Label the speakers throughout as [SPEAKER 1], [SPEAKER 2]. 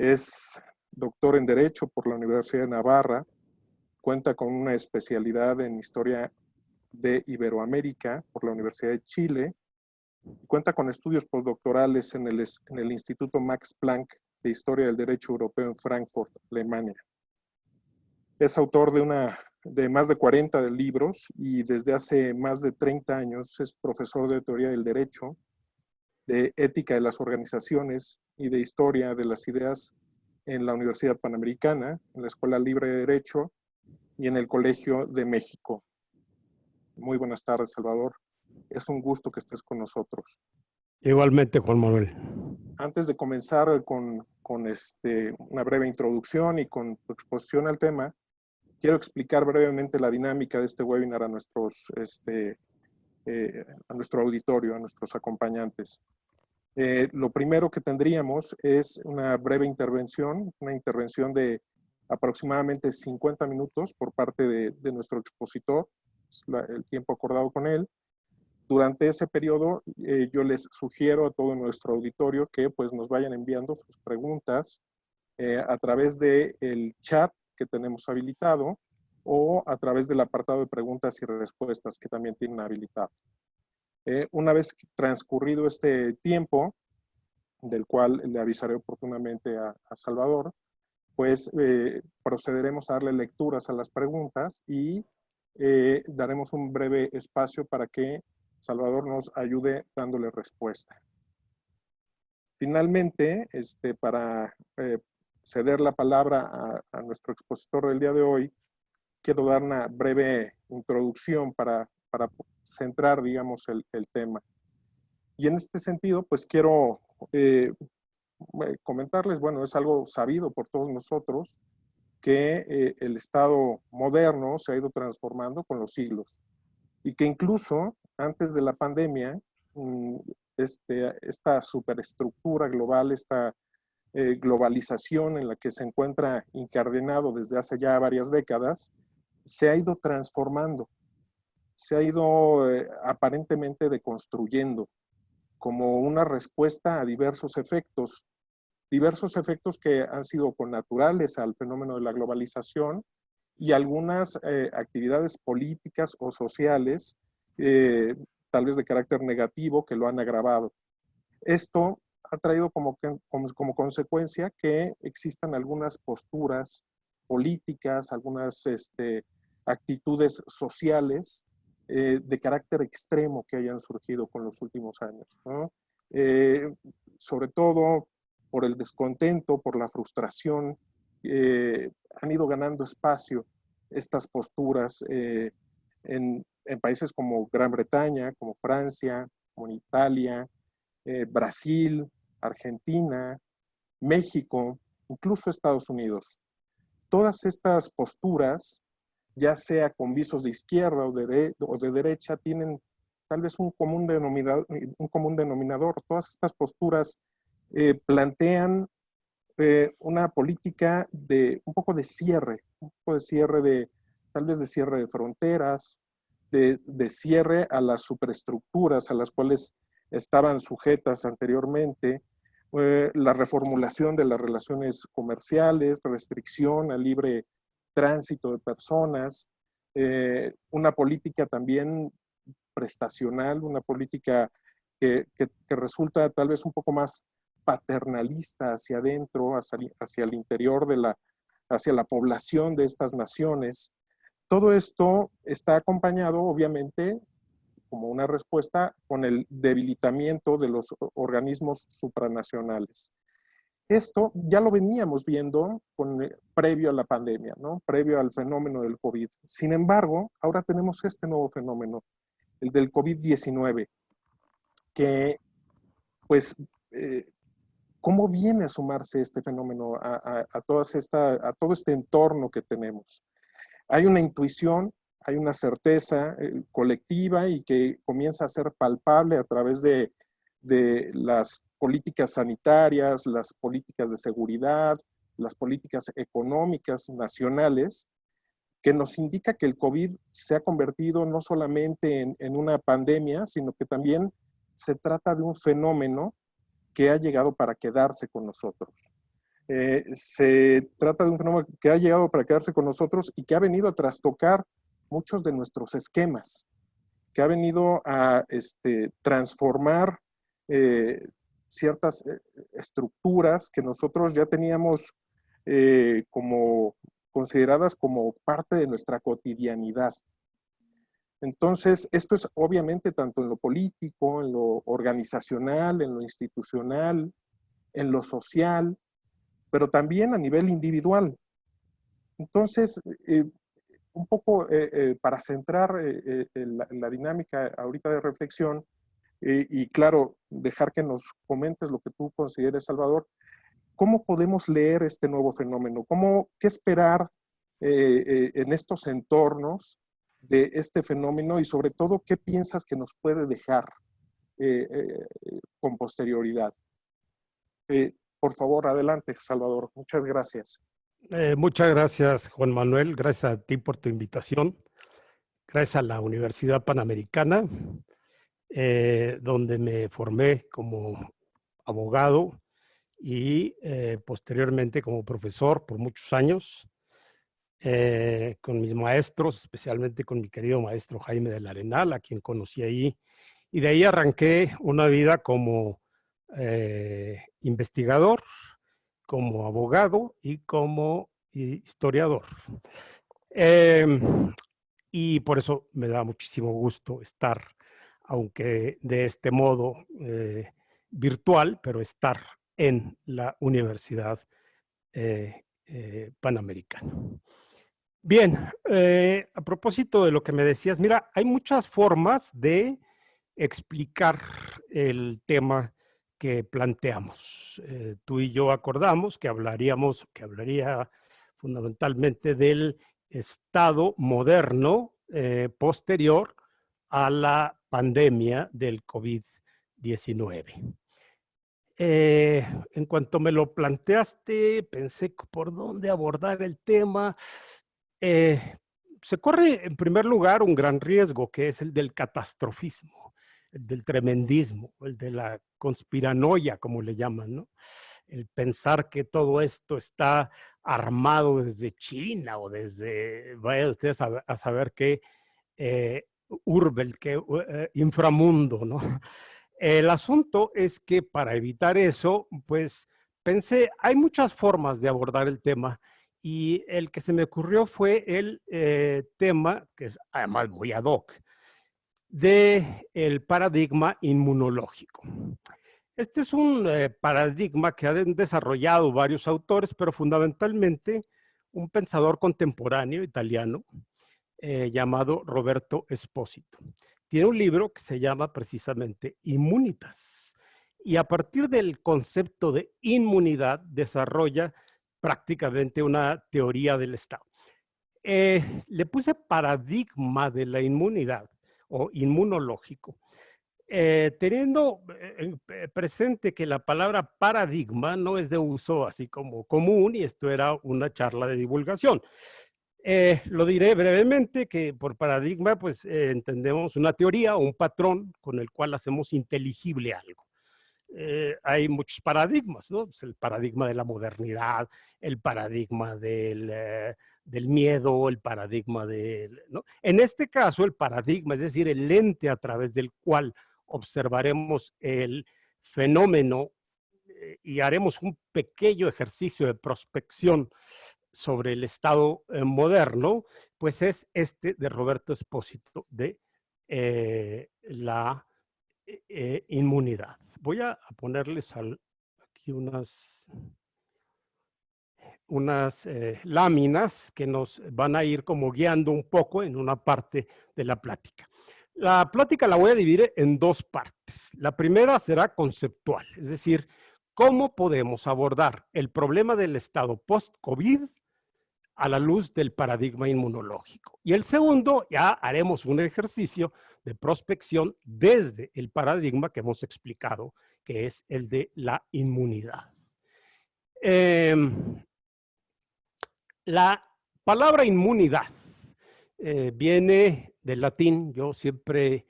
[SPEAKER 1] Es doctor en Derecho por la Universidad de Navarra, cuenta con una especialidad en Historia de Iberoamérica por la Universidad de Chile, y cuenta con estudios postdoctorales en el Instituto Max Planck de Historia del Derecho Europeo en Frankfurt, Alemania. Es autor de más de 40 libros y desde hace más de 30 años es profesor de Teoría del Derecho, de Ética de las Organizaciones y de Historia de las Ideas en la Universidad Panamericana, en la Escuela Libre de Derecho y en el Colegio de México. Muy buenas tardes, Salvador. Es un gusto que estés con nosotros.
[SPEAKER 2] Igualmente, Juan Manuel.
[SPEAKER 1] Antes de comenzar con una breve introducción y con tu exposición al tema, quiero explicar brevemente la dinámica de este webinar a nuestro auditorio, a nuestros acompañantes. Lo primero que tendríamos es una breve intervención, una intervención de aproximadamente 50 minutos por parte de nuestro expositor, el tiempo acordado con él. Durante ese periodo, yo les sugiero a todo nuestro auditorio que pues, nos vayan enviando sus preguntas a través del chat que tenemos habilitado o a través del apartado de preguntas y respuestas que también tienen habilitado. Una vez transcurrido este tiempo, del cual le avisaré oportunamente a Salvador, pues procederemos a darle lecturas a las preguntas y daremos un breve espacio para que Salvador nos ayude dándole respuesta. Finalmente, para ceder la palabra a nuestro expositor del día de hoy, quiero dar una breve introducción para centrar, digamos, el tema. Y en este sentido, pues quiero comentarles, bueno, es algo sabido por todos nosotros, que el Estado moderno se ha ido transformando con los siglos y que incluso antes de la pandemia, esta superestructura global, esta globalización en la que se encuentra incardinado desde hace ya varias décadas, se ha ido transformando, se ha ido aparentemente deconstruyendo como una respuesta a diversos efectos que han sido connaturales al fenómeno de la globalización y algunas actividades políticas o sociales, tal vez de carácter negativo, que lo han agravado. Esto ha traído como consecuencia que existan algunas posturas políticas, algunas actitudes sociales de carácter extremo que hayan surgido con los últimos años, ¿no? Sobre todo por el descontento, por la frustración, han ido ganando espacio estas posturas en países como Gran Bretaña, como Francia, como en Italia, Brasil, Argentina, México, incluso Estados Unidos. Todas estas posturas, ya sea con visos de izquierda o de derecha, tienen tal vez un común denominador. Todas estas posturas plantean una política de un poco de cierre, tal vez de cierre de fronteras, de cierre a las superestructuras a las cuales estaban sujetas anteriormente, la reformulación de las relaciones comerciales, restricción al libre tránsito de personas, una política también prestacional, una política que resulta tal vez un poco más paternalista hacia adentro, hacia el interior hacia la población de estas naciones. Todo esto está acompañado, obviamente, como una respuesta con el debilitamiento de los organismos supranacionales. Esto ya lo veníamos viendo previo a la pandemia, ¿no? Previo al fenómeno del COVID. Sin embargo, ahora tenemos este nuevo fenómeno, el del COVID-19, que, pues, ¿cómo viene a sumarse este fenómeno a todo este entorno que tenemos? Hay una intuición, hay una certeza colectiva y que comienza a ser palpable a través de las políticas sanitarias, las políticas de seguridad, las políticas económicas nacionales, que nos indica que el COVID se ha convertido no solamente en una pandemia, sino que también se trata de un fenómeno que ha llegado para quedarse con nosotros. Se trata de un fenómeno que ha llegado para quedarse con nosotros y que ha venido a trastocar muchos de nuestros esquemas, que ha venido a transformar ciertas estructuras que nosotros ya teníamos como consideradas como parte de nuestra cotidianidad. Entonces, esto es obviamente tanto en lo político, en lo organizacional, en lo institucional, en lo social, pero también a nivel individual. Entonces, un poco para centrar la dinámica ahorita de reflexión, y claro, dejar que nos comentes lo que tú consideres, Salvador, ¿cómo podemos leer este nuevo fenómeno? ¿Qué esperar en estos entornos de este fenómeno y sobre todo qué piensas que nos puede dejar con posterioridad? Por favor, adelante, Salvador. Muchas gracias.
[SPEAKER 2] Muchas gracias, Juan Manuel. Gracias a ti por tu invitación. Gracias a la Universidad Panamericana, donde me formé como abogado y posteriormente como profesor por muchos años, con mis maestros, especialmente con mi querido maestro Jaime del Arenal, a quien conocí ahí. Y de ahí arranqué una vida como investigador, como abogado y como historiador. Y por eso me da muchísimo gusto estar, aunque de este modo virtual, pero estar en la Universidad Panamericana. Bien, a propósito de lo que me decías, mira, hay muchas formas de explicar el tema que planteamos. Tú y yo acordamos que hablaría fundamentalmente del estado moderno posterior a la pandemia del COVID-19. En cuanto me lo planteaste, pensé por dónde abordar el tema. Se corre en primer lugar un gran riesgo, que es el del catastrofismo, el del tremendismo, el de la conspiranoia, como le llaman, ¿no? El pensar que todo esto está armado desde China o desde, vayan ustedes a saber qué urbe, qué inframundo, ¿no? El asunto es que para evitar eso, pues pensé, hay muchas formas de abordar el tema y el que se me ocurrió fue el tema, que es además muy ad hoc, del paradigma inmunológico. Este es un paradigma que han desarrollado varios autores, pero fundamentalmente un pensador contemporáneo italiano llamado Roberto Espósito. Tiene un libro que se llama precisamente Immunitas y a partir del concepto de inmunidad desarrolla prácticamente una teoría del Estado. Le puse paradigma de la inmunidad o inmunológico, teniendo presente que la palabra paradigma no es de uso así como común y esto era una charla de divulgación. Lo diré brevemente que por paradigma pues entendemos una teoría o un patrón con el cual hacemos inteligible algo. Hay muchos paradigmas, ¿no? Pues el paradigma de la modernidad, el paradigma del miedo, el paradigma del, ¿no? En este caso, el paradigma, es decir, el lente a través del cual observaremos el fenómeno y haremos un pequeño ejercicio de prospección sobre el Estado moderno, pues es este de Roberto Espósito de la inmunidad. Voy a ponerles aquí unas láminas que nos van a ir como guiando un poco en una parte de la plática. La plática la voy a dividir en dos partes. La primera será conceptual, es decir, cómo podemos abordar el problema del estado post-COVID a la luz del paradigma inmunológico. Y el segundo, ya haremos un ejercicio de prospección desde el paradigma que hemos explicado, que es el de la inmunidad. La palabra inmunidad viene del latín. Yo siempre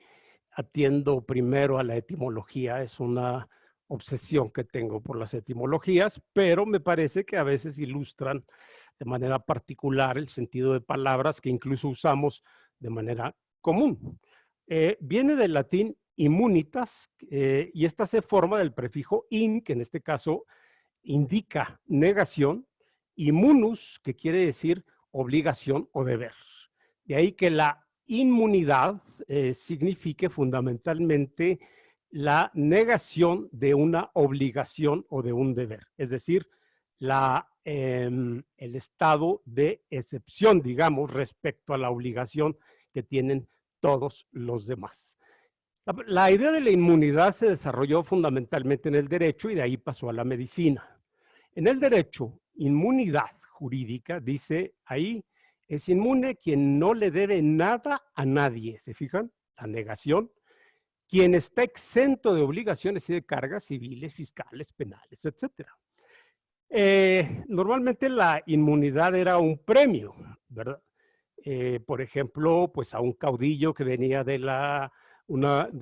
[SPEAKER 2] atiendo primero a la etimología. Es una obsesión que tengo por las etimologías, pero me parece que a veces ilustran de manera particular el sentido de palabras que incluso usamos de manera común. Viene del latín immunitas, y esta se forma del prefijo in, que en este caso indica negación, y munus, que quiere decir obligación o deber. De ahí que la inmunidad signifique fundamentalmente la negación de una obligación o de un deber, es decir, el estado de excepción, digamos, respecto a la obligación que tienen todos los demás. La idea de la inmunidad se desarrolló fundamentalmente en el derecho y de ahí pasó a la medicina. En el derecho, inmunidad jurídica, dice ahí, es inmune quien no le debe nada a nadie, ¿se fijan? La negación. Quien está exento de obligaciones y de cargas civiles, fiscales, penales, etc. Normalmente la inmunidad era un premio, ¿verdad? Por ejemplo, pues a un caudillo que venía de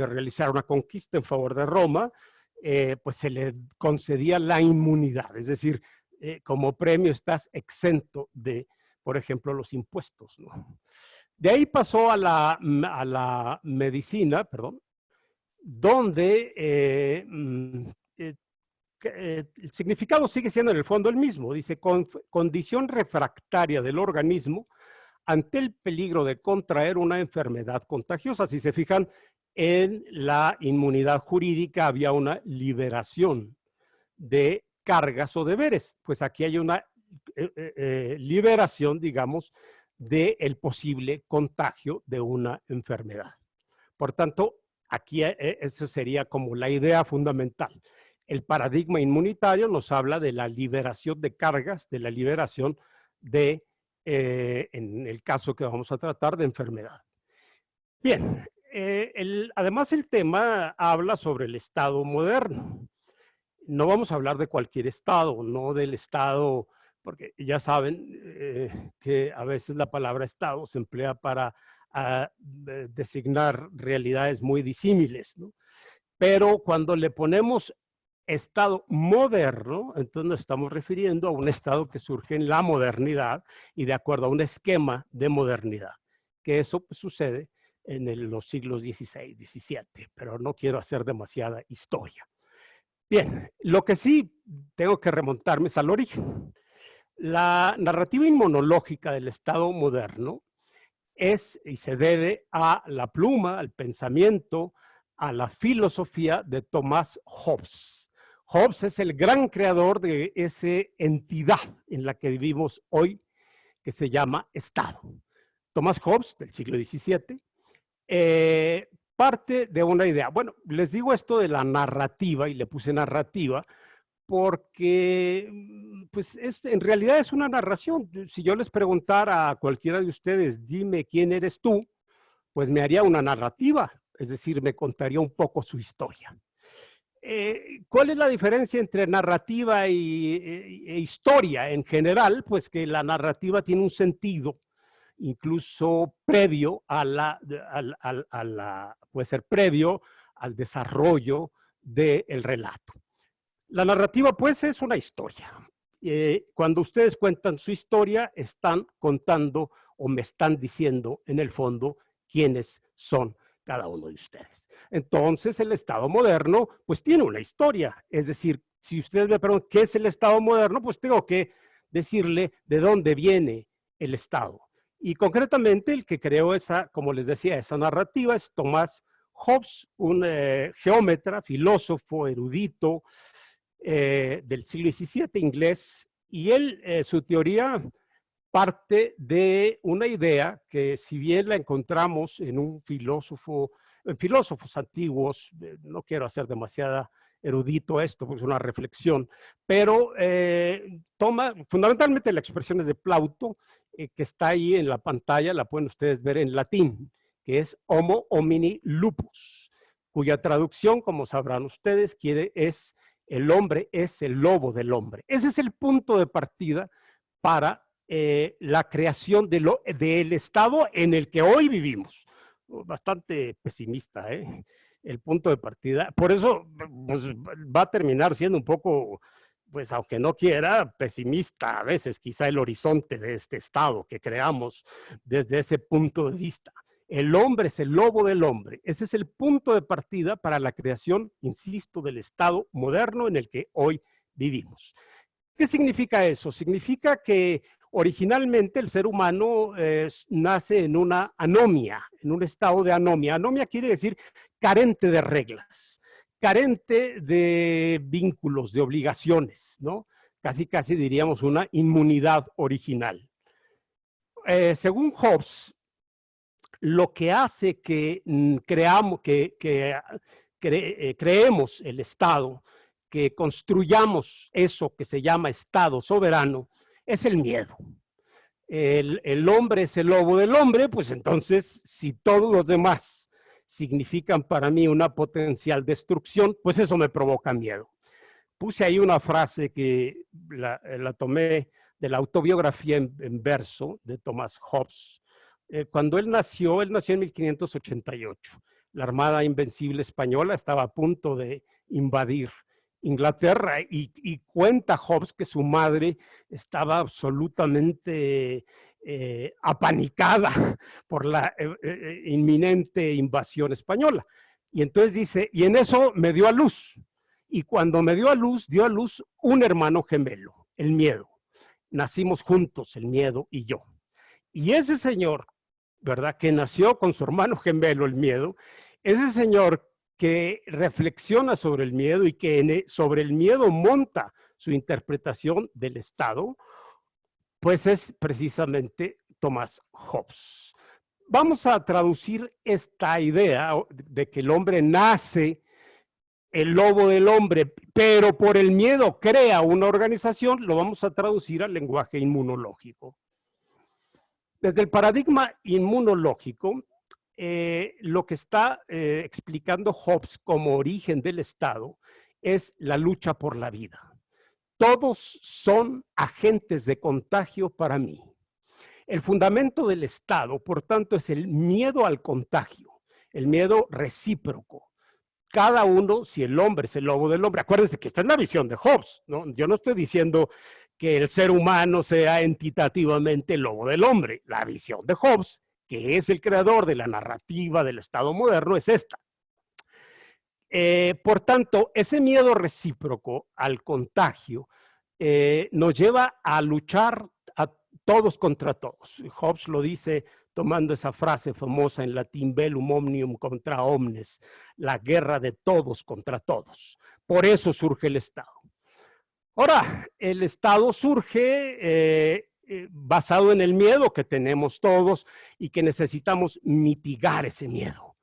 [SPEAKER 2] realizar una conquista en favor de Roma, pues se le concedía la inmunidad, es decir, como premio estás exento de, por ejemplo, los impuestos, ¿no? De ahí pasó a la medicina, perdón, donde el significado sigue siendo en el fondo el mismo. Dice, condición refractaria del organismo ante el peligro de contraer una enfermedad contagiosa. Si se fijan, en la inmunidad jurídica había una liberación de cargas o deberes. Pues aquí hay una liberación, digamos, del posible contagio de una enfermedad. Por tanto, aquí esa sería como la idea fundamental. El paradigma inmunitario nos habla de la liberación de cargas, de la liberación de, en el caso que vamos a tratar, de enfermedad. Bien, además el tema habla sobre el Estado moderno. No vamos a hablar de cualquier Estado, no del Estado, porque ya saben que a veces la palabra Estado se emplea para designar realidades muy disímiles, ¿no? Pero cuando le ponemos Estado moderno, entonces nos estamos refiriendo a un Estado que surge en la modernidad y de acuerdo a un esquema de modernidad, que eso pues, sucede en los siglos XVI, XVII, pero no quiero hacer demasiada historia. Bien, lo que sí tengo que remontarme es al origen. La narrativa inmunológica del Estado moderno es y se debe a la pluma, al pensamiento, a la filosofía de Thomas Hobbes. Hobbes es el gran creador de esa entidad en la que vivimos hoy, que se llama Estado. Thomas Hobbes, del siglo XVII, parte de una idea. Bueno, les digo esto de la narrativa, y le puse narrativa, porque pues en realidad es una narración. Si yo les preguntara a cualquiera de ustedes, dime quién eres tú, pues me haría una narrativa, es decir, me contaría un poco su historia. ¿Cuál es la diferencia entre narrativa e historia en general? Pues que la narrativa tiene un sentido, incluso previo puede ser previo al desarrollo del relato. La narrativa, pues, es una historia. Cuando ustedes cuentan su historia, están contando o me están diciendo, en el fondo, quiénes son cada uno de ustedes. Entonces, el Estado moderno, pues, tiene una historia. Es decir, si ustedes me preguntan qué es el Estado moderno, pues tengo que decirle de dónde viene el Estado. Y concretamente, el que creó esa, como les decía, esa narrativa es Thomas Hobbes, un geómetra, filósofo, erudito, del siglo XVII, inglés, y él, su teoría parte de una idea que si bien la encontramos en filósofos antiguos, no quiero hacer demasiada erudito esto, porque es una reflexión, pero toma fundamentalmente la expresión es de Plauto, que está ahí en la pantalla, la pueden ustedes ver en latín, que es Homo homini lupus, cuya traducción, como sabrán ustedes, es el hombre es el lobo del hombre. Ese es el punto de partida para la creación del Estado en el que hoy vivimos. Bastante pesimista, ¿eh? el punto de partida. Por eso pues, va a terminar siendo un poco, pues aunque no quiera, pesimista a veces, quizá el horizonte de este Estado que creamos desde ese punto de vista. El hombre es el lobo del hombre. Ese es el punto de partida para la creación, insisto, del Estado moderno en el que hoy vivimos. ¿Qué significa eso? Significa que originalmente el ser humano nace en una anomia, en un estado de anomia. Anomia quiere decir carente de reglas, carente de vínculos, de obligaciones, ¿no? Casi, casi diríamos una inmunidad original. Según Hobbes, lo que hace que creemos el Estado, que construyamos eso que se llama Estado soberano, es el miedo. El hombre es el lobo del hombre, pues entonces, si todos los demás significan para mí una potencial destrucción, pues eso me provoca miedo. Puse ahí una frase que la tomé de la autobiografía en verso de Thomas Hobbes. Cuando él nació en 1588. La Armada Invencible Española estaba a punto de invadir Inglaterra y cuenta Hobbes que su madre estaba absolutamente apanicada por la inminente invasión española. Y entonces dice, y en eso me dio a luz. Y cuando me dio a luz un hermano gemelo, el miedo. Nacimos juntos, el miedo y yo. Y ese señor, ¿verdad?, que nació con su hermano gemelo, el miedo, ese señor que reflexiona sobre el miedo y que sobre el miedo monta su interpretación del Estado, pues es precisamente Thomas Hobbes. Vamos a traducir esta idea de que el hombre nace el lobo del hombre, pero por el miedo crea una organización, lo vamos a traducir al lenguaje inmunológico. Desde el paradigma inmunológico, lo que está explicando Hobbes como origen del Estado es la lucha por la vida. Todos son agentes de contagio para mí. El fundamento del Estado, por tanto, es el miedo al contagio, el miedo recíproco. Cada uno, si el hombre es el lobo del hombre, acuérdense que esta es la visión de Hobbes, ¿no? Yo no estoy diciendo que el ser humano sea entitativamente el lobo del hombre. La visión de Hobbes, que es el creador de la narrativa del Estado moderno, es esta. Por tanto, ese miedo recíproco al contagio nos lleva a luchar a todos contra todos. Hobbes lo dice tomando esa frase famosa en latín, bellum omnium contra omnes, la guerra de todos contra todos. Por eso surge el Estado. Ahora, el Estado surge basado en el miedo que tenemos todos y que necesitamos mitigar ese miedo.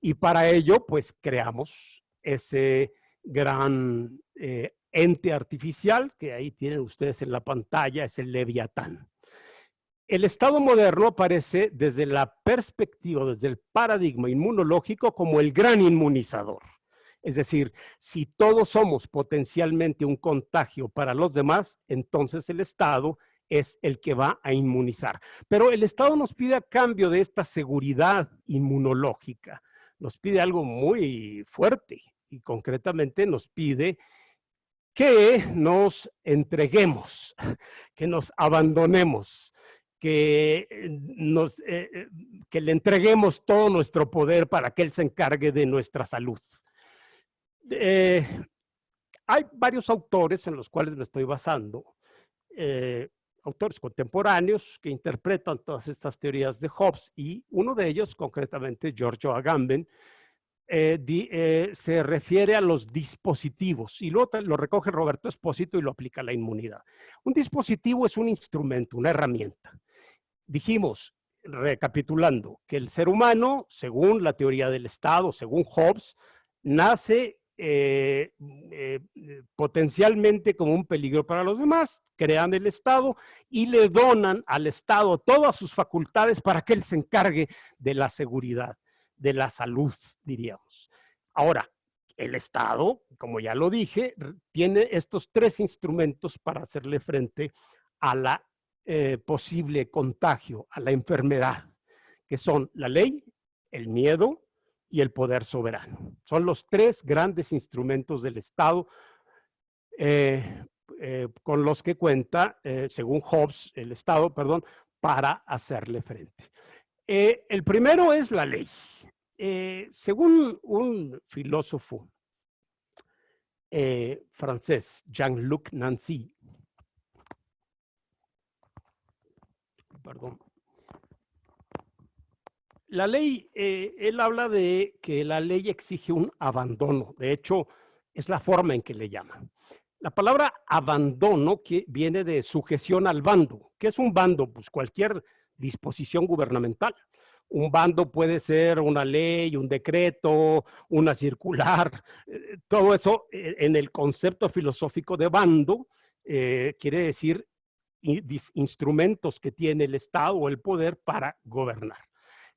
[SPEAKER 2] Y para ello, pues, creamos ese gran ente artificial que ahí tienen ustedes en la pantalla, es el Leviatán. El Estado moderno aparece desde la perspectiva, desde el paradigma inmunológico como el gran inmunizador. Es decir, si todos somos potencialmente un contagio para los demás, entonces el Estado es el que va a inmunizar. Pero el Estado nos pide a cambio de esta seguridad inmunológica, nos pide algo muy fuerte y concretamente nos pide que nos entreguemos, que nos abandonemos, que le entreguemos todo nuestro poder para que Él se encargue de nuestra salud. Hay varios autores en los cuales me estoy basando, autores contemporáneos que interpretan todas estas teorías de Hobbes, y uno de ellos, concretamente Giorgio Agamben, se refiere a los dispositivos, y luego lo recoge Roberto Espósito y lo aplica a la inmunidad. Un dispositivo es un instrumento, una herramienta. Dijimos, recapitulando, que el ser humano, según la teoría del Estado, según Hobbes, nace potencialmente como un peligro para los demás, crean el Estado y le donan al Estado todas sus facultades para que él se encargue de la seguridad, de la salud, diríamos. Ahora, el Estado, como ya lo dije, tiene estos tres instrumentos para hacerle frente a la posible contagio, a la enfermedad, que son la ley, el miedo y el poder soberano. Son los tres grandes instrumentos del Estado con los que cuenta, según Hobbes, el Estado, perdón, para hacerle frente. El primero es la ley. Según un filósofo francés, Jean-Luc Nancy, perdón, la ley, él habla de que la ley exige un abandono. De hecho, es la forma en que le llaman. La palabra abandono que viene de sujeción al bando. ¿Qué es un bando? Pues cualquier disposición gubernamental. Un bando puede ser una ley, un decreto, una circular. Todo eso en el concepto filosófico de bando quiere decir instrumentos que tiene el Estado o el poder para gobernar.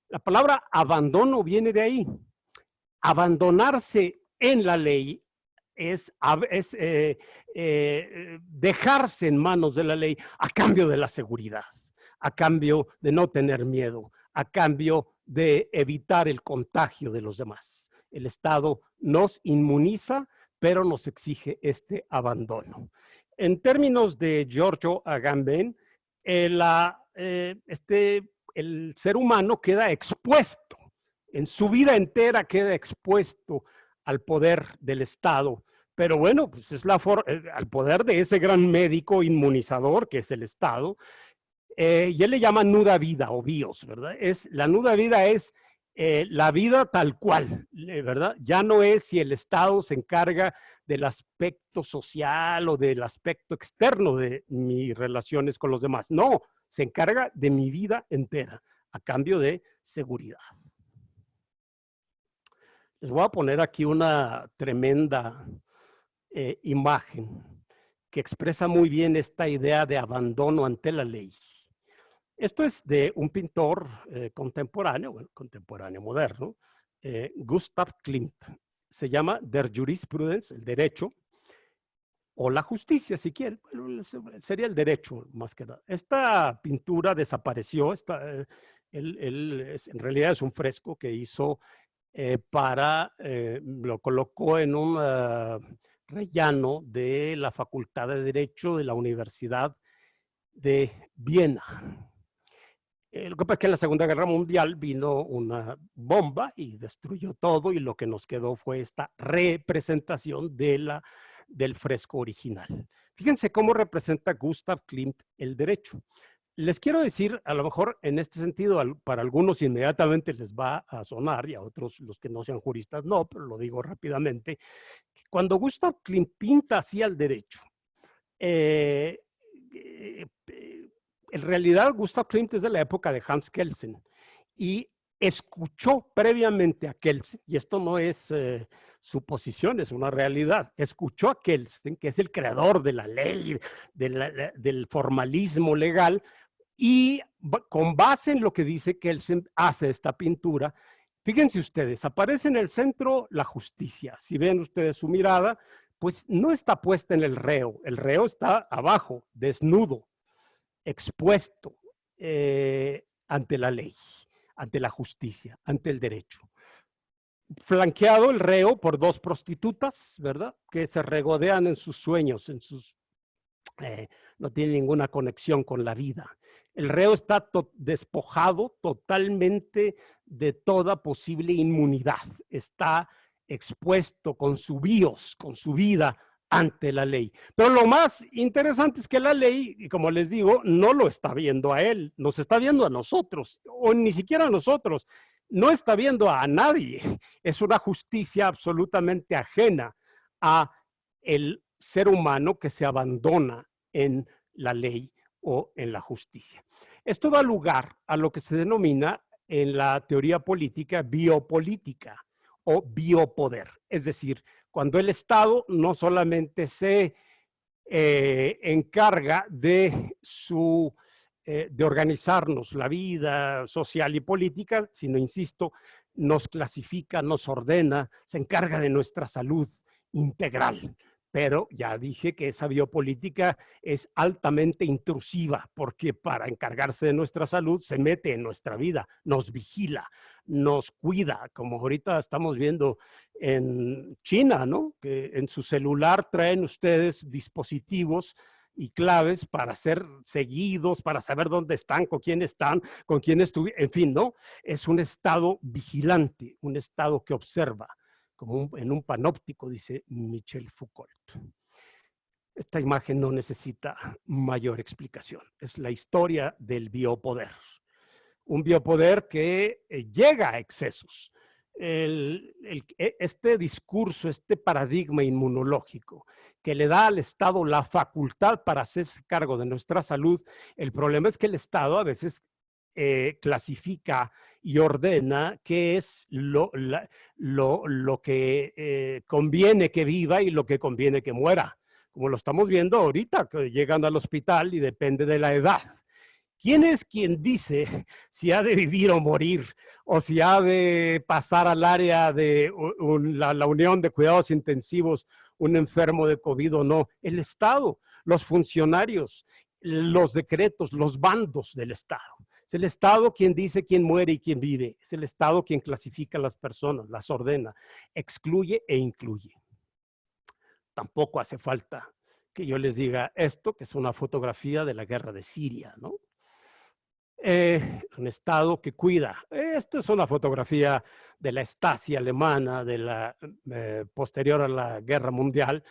[SPEAKER 2] La palabra abandono viene de ahí. Abandonarse en la ley es dejarse en manos de la ley a cambio de la seguridad, a cambio de no tener miedo, a cambio de evitar el contagio de los demás. El Estado nos inmuniza, pero nos exige este abandono. En términos de Giorgio Agamben, el ser humano queda expuesto, en su vida entera queda expuesto al poder del Estado, pero bueno, pues es al poder de ese gran médico inmunizador que es el Estado, y él le llama nuda vida o bios, ¿verdad? La nuda vida es la vida tal cual, ¿verdad? Ya no es si el Estado se encarga del aspecto social o del aspecto externo de mis relaciones con los demás, no, se encarga de mi vida entera a cambio de seguridad. Les voy a poner aquí una tremenda imagen que expresa muy bien esta idea de abandono ante la ley. Esto es de un pintor contemporáneo, bueno, contemporáneo moderno, Gustav Klimt. Se llama Der Jurisprudence, el derecho, o la justicia, si quiere. Bueno, sería el derecho, más que nada. Esta pintura desapareció. En realidad es un fresco que hizo lo colocó en un rellano de la Facultad de Derecho de la Universidad de Viena. Lo que pasa es que en la Segunda Guerra Mundial vino una bomba y destruyó todo, y lo que nos quedó fue esta representación del fresco original. Fíjense cómo representa Gustav Klimt el derecho. Les quiero decir, a lo mejor en este sentido, para algunos inmediatamente les va a sonar, y a otros, los que no sean juristas, no, pero lo digo rápidamente, que cuando Gustav Klimt pinta así al derecho, en realidad Gustav Klimt es de la época de Hans Kelsen, y escuchó previamente a Kelsen, y esto no es suposición, es una realidad, escuchó a Kelsen, que es el creador de la ley, del formalismo legal, y con base en lo que dice Kelsen hace esta pintura. Fíjense ustedes, aparece en el centro la justicia. Si ven ustedes su mirada, pues no está puesta en el reo está abajo, desnudo, expuesto ante la ley, ante la justicia, ante el derecho. Flanqueado el reo por dos prostitutas, ¿verdad? Que se regodean en sus sueños, no tiene ninguna conexión con la vida. El reo está despojado totalmente de toda posible inmunidad. Está expuesto con su bios, con su vida ante la ley. Pero lo más interesante es que la ley, y como les digo, no lo está viendo a él, nos está viendo a nosotros, o ni siquiera a nosotros. No está viendo a nadie. Es una justicia absolutamente ajena a el ser humano que se abandona en la ley o en la justicia. Esto da lugar a lo que se denomina en la teoría política biopolítica o biopoder. Es decir, cuando el Estado no solamente se encarga de organizarnos la vida social y política, sino, insisto, nos clasifica, nos ordena, se encarga de nuestra salud integral, Pero ya dije que esa biopolítica es altamente intrusiva, porque para encargarse de nuestra salud se mete en nuestra vida, nos vigila, nos cuida, como ahorita estamos viendo en China, ¿no? Que en su celular traen ustedes dispositivos y claves para ser seguidos, para saber dónde están, con quién estuvieron, en fin, ¿no? Es un estado vigilante, un estado que observa, como en un panóptico, dice Michel Foucault. Esta imagen no necesita mayor explicación. Es la historia del biopoder. Un biopoder que llega a excesos. Este discurso, este paradigma inmunológico que le da al Estado la facultad para hacerse cargo de nuestra salud, el problema es que el Estado a veces clasifica y ordena qué es lo que conviene que viva y lo que conviene que muera, como lo estamos viendo ahorita, que llegan al hospital y depende de la edad. ¿Quién es quien dice si ha de vivir o morir? O si ha de pasar al área de la unión de cuidados intensivos un enfermo de COVID o no. El Estado, los funcionarios, los decretos, los bandos del Estado. Es el Estado quien dice quién muere y quién vive. Es el Estado quien clasifica a las personas, las ordena, excluye e incluye. Tampoco hace falta que yo les diga esto, que es una fotografía de la guerra de Siria, ¿no? Un Estado que cuida. Esta es una fotografía de la Stasi alemana, de la posterior a la Guerra Mundial,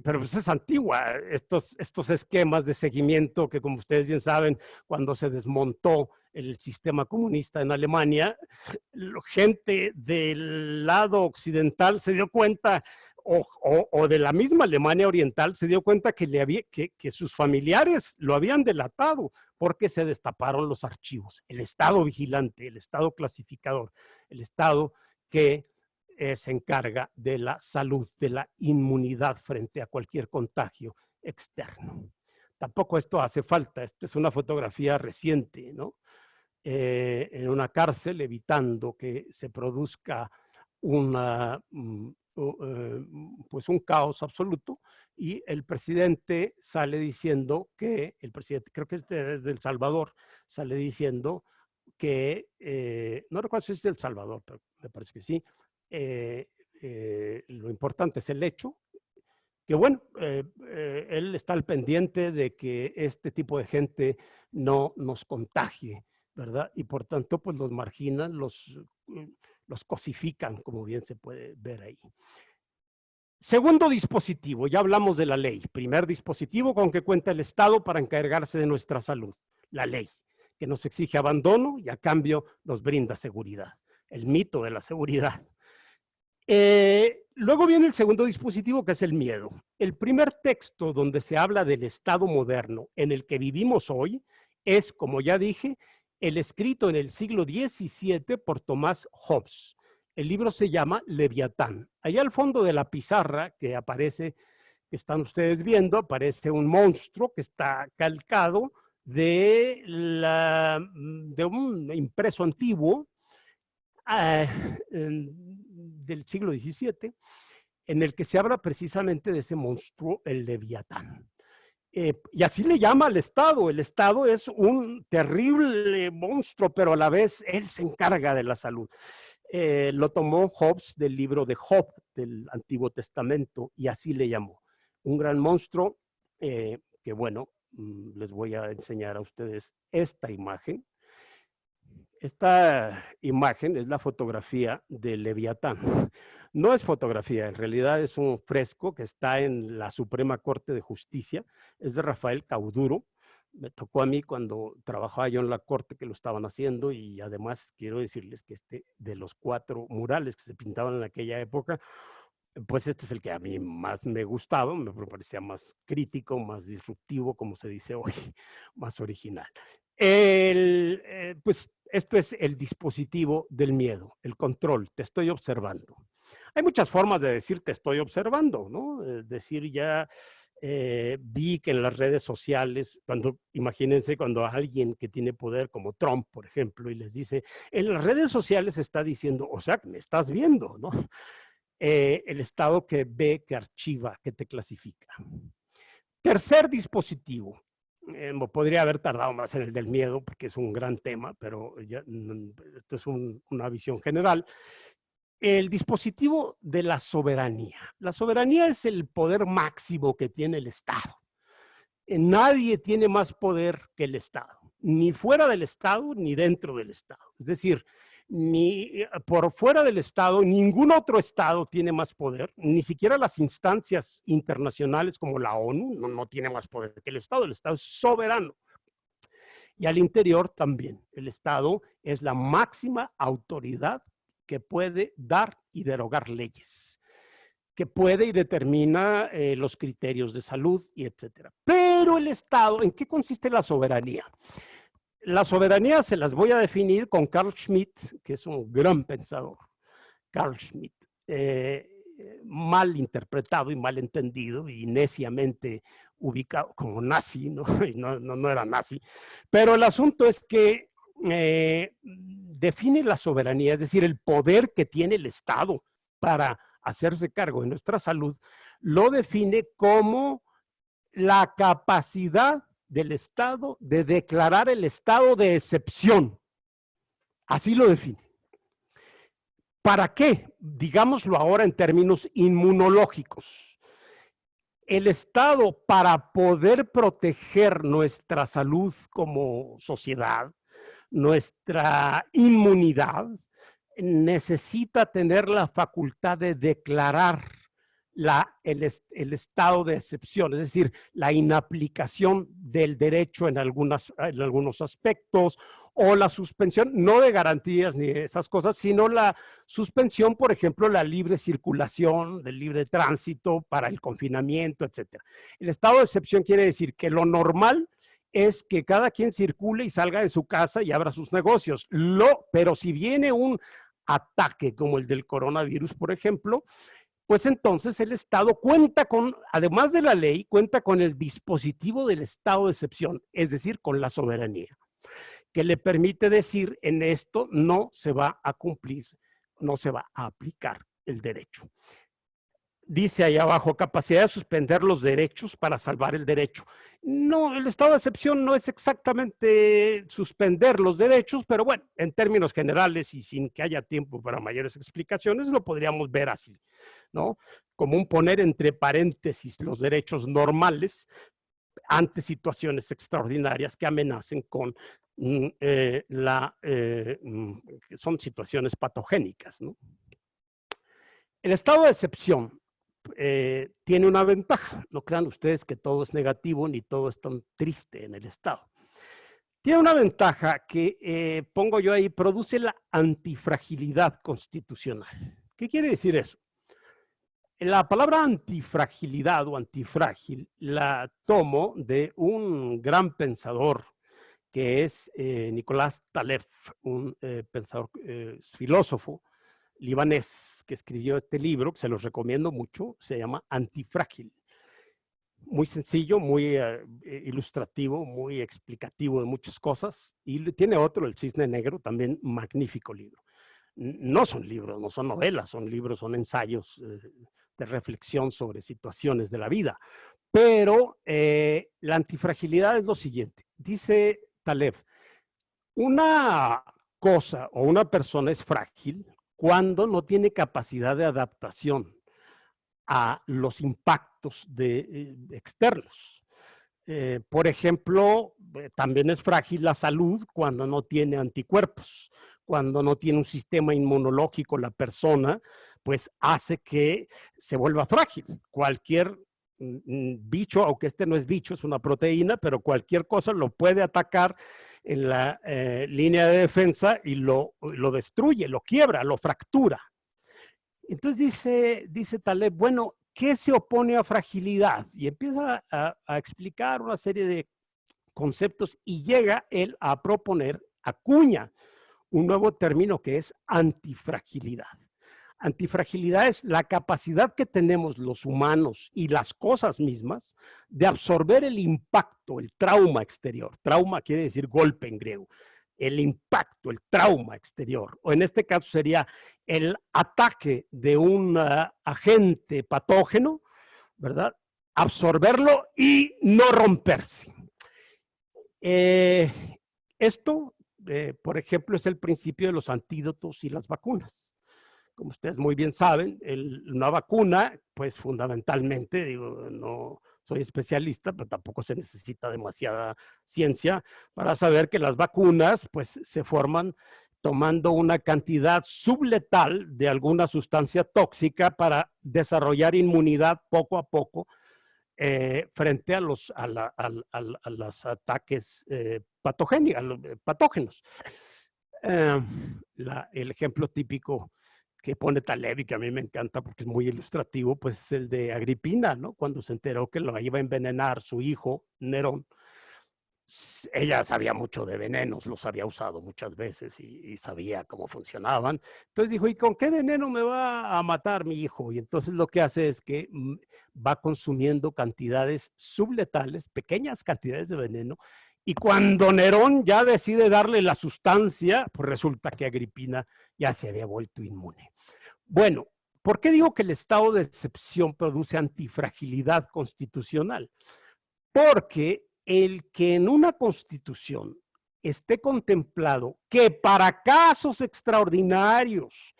[SPEAKER 2] pero pues es antigua. Estos esquemas de seguimiento que, como ustedes bien saben, cuando se desmontó el sistema comunista en Alemania, gente del lado occidental se dio cuenta, o de la misma Alemania oriental, se dio cuenta que sus familiares lo habían delatado, porque se destaparon los archivos. El Estado vigilante, el Estado clasificador, el Estado que se encarga de la salud, de la inmunidad frente a cualquier contagio externo. Tampoco esto hace falta. Esta es una fotografía reciente, ¿no? En una cárcel, evitando que se produzca pues un caos absoluto, y el presidente sale diciendo que, el presidente, creo que es de El Salvador, sale diciendo que, no recuerdo si es de El Salvador, pero me parece que sí, lo importante es el hecho, que bueno, él está al pendiente de que este tipo de gente no nos contagie, ¿verdad? Y por tanto, pues los marginan, los cosifican, como bien se puede ver ahí. Segundo dispositivo, ya hablamos de la ley. Primer dispositivo con que cuenta el Estado para encargarse de nuestra salud, la ley, que nos exige abandono y a cambio nos brinda seguridad. El mito de la seguridad. Luego viene el segundo dispositivo, que es el miedo. El primer texto donde se habla del Estado moderno en el que vivimos hoy es, como ya dije, el escrito en el siglo XVII por Tomás Hobbes. El libro se llama Leviatán. Allá al fondo de la pizarra que aparece, que están ustedes viendo, aparece un monstruo que está calcado de un impreso antiguo del siglo XVII, en el que se habla precisamente de ese monstruo, el Leviatán. Y así le llama al Estado. El Estado es un terrible monstruo, pero a la vez él se encarga de la salud. Lo tomó Hobbes del libro de Job, del Antiguo Testamento, y así le llamó. Un gran monstruo que, bueno, les voy a enseñar a ustedes esta imagen. Esta imagen es la fotografía de Leviatán. No es fotografía, en realidad es un fresco que está en la Suprema Corte de Justicia. Es de Rafael Cauduro. Me tocó a mí cuando trabajaba yo en la corte que lo estaban haciendo, y además quiero decirles que de los 4 murales que se pintaban en aquella época, pues este es el que a mí más me gustaba, me parecía más crítico, más disruptivo, como se dice hoy, más original. Pues esto es el dispositivo del miedo, el control, te estoy observando. Hay muchas formas de decir te estoy observando, ¿no? Decir ya vi que en las redes sociales, imagínense cuando alguien que tiene poder como Trump, por ejemplo, y les dice, en las redes sociales está diciendo, o sea, me estás viendo, ¿no? el Estado que ve, que archiva, que te clasifica. Tercer dispositivo. Podría haber tardado más en el del miedo, porque es un gran tema, pero ya, esto es una visión general. El dispositivo de la soberanía. La soberanía es el poder máximo que tiene el Estado. Nadie tiene más poder que el Estado, ni fuera del Estado, ni dentro del Estado. Es decir, ni por fuera del Estado, ningún otro Estado tiene más poder, ni siquiera las instancias internacionales como la ONU no tiene más poder que el Estado es soberano. Y al interior también, el Estado es la máxima autoridad que puede dar y derogar leyes, que puede y determina los criterios de salud y etcétera. Pero el Estado, ¿en qué consiste la soberanía? La soberanía se las voy a definir con Carl Schmitt, que es un gran pensador. Carl Schmitt, mal interpretado y mal entendido y neciamente ubicado como nazi, ¿no? Y no era nazi. Pero el asunto es que define la soberanía, es decir, el poder que tiene el Estado para hacerse cargo de nuestra salud, lo define como la capacidad del Estado de declarar el estado de excepción. Así lo define. ¿Para qué? Digámoslo ahora en términos inmunológicos. El Estado, para poder proteger nuestra salud como sociedad, nuestra inmunidad, necesita tener la facultad de declarar el estado de excepción, es decir, la inaplicación del derecho en algunos aspectos, o la suspensión, no de garantías ni de esas cosas, sino la suspensión, por ejemplo, la libre circulación, del libre tránsito para el confinamiento, etc. El estado de excepción quiere decir que lo normal es que cada quien circule y salga de su casa y abra sus negocios. Pero si viene un ataque como el del coronavirus, por ejemplo, pues entonces el Estado cuenta con, además de la ley, cuenta con el dispositivo del estado de excepción, es decir, con la soberanía, que le permite decir en esto no se va a cumplir, no se va a aplicar el derecho. Dice ahí abajo, capacidad de suspender los derechos para salvar el derecho. No, el estado de excepción no es exactamente suspender los derechos, pero bueno, en términos generales y sin que haya tiempo para mayores explicaciones, lo podríamos ver así, ¿no? Como un poner entre paréntesis los derechos normales ante situaciones extraordinarias que amenacen con son situaciones patogénicas, ¿no? El estado de excepción tiene una ventaja. No crean ustedes que todo es negativo ni todo es tan triste en el Estado. Tiene una ventaja que pongo yo ahí, produce la antifragilidad constitucional. ¿Qué quiere decir eso? La palabra antifragilidad o antifrágil la tomo de un gran pensador que es Nicolás Taleb, un pensador filósofo libanés que escribió este libro, que se los recomiendo mucho, se llama Antifrágil. Muy sencillo, muy ilustrativo, muy explicativo de muchas cosas. Y tiene otro, El Cisne Negro, también magnífico libro. No son libros, no son novelas, son libros, son ensayos de reflexión sobre situaciones de la vida. Pero la antifragilidad es lo siguiente. Dice Taleb, una cosa o una persona es frágil cuando no tiene capacidad de adaptación a los impactos externos. Por ejemplo, también es frágil la salud cuando no tiene anticuerpos, cuando no tiene un sistema inmunológico la persona, pues hace que se vuelva frágil. Cualquier bicho, aunque este no es bicho, es una proteína, pero cualquier cosa lo puede atacar en la línea de defensa y lo destruye, lo quiebra, lo fractura. Entonces dice Taleb, bueno, ¿qué se opone a fragilidad? Y empieza a explicar una serie de conceptos y llega él a proponer, acuña un nuevo término que es antifragilidad. Antifragilidad es la capacidad que tenemos los humanos y las cosas mismas de absorber el impacto, el trauma exterior. Trauma quiere decir golpe en griego. el impacto, el trauma exterior, o en este caso sería el ataque de un agente patógeno, ¿verdad? Absorberlo y no romperse. Esto, por ejemplo, es el principio de los antídotos y las vacunas. Como ustedes muy bien saben, una vacuna, pues fundamentalmente, digo, no soy especialista, pero tampoco se necesita demasiada ciencia para saber que las vacunas, pues se forman tomando una cantidad subletal de alguna sustancia tóxica para desarrollar inmunidad poco a poco frente a los ataques patógenos. El ejemplo típico que pone Taleb y que a mí me encanta porque es muy ilustrativo, pues es el de Agripina, ¿no? Cuando se enteró que lo iba a envenenar su hijo, Nerón. Ella sabía mucho de venenos, los había usado muchas veces y sabía cómo funcionaban. Entonces dijo, ¿y con qué veneno me va a matar mi hijo? Y entonces lo que hace es que va consumiendo cantidades subletales, pequeñas cantidades de veneno, y cuando Nerón ya decide darle la sustancia, pues resulta que Agripina ya se había vuelto inmune. Bueno, ¿por qué digo que el estado de excepción produce antifragilidad constitucional? Porque el que en una constitución esté contemplado que para casos extraordinarios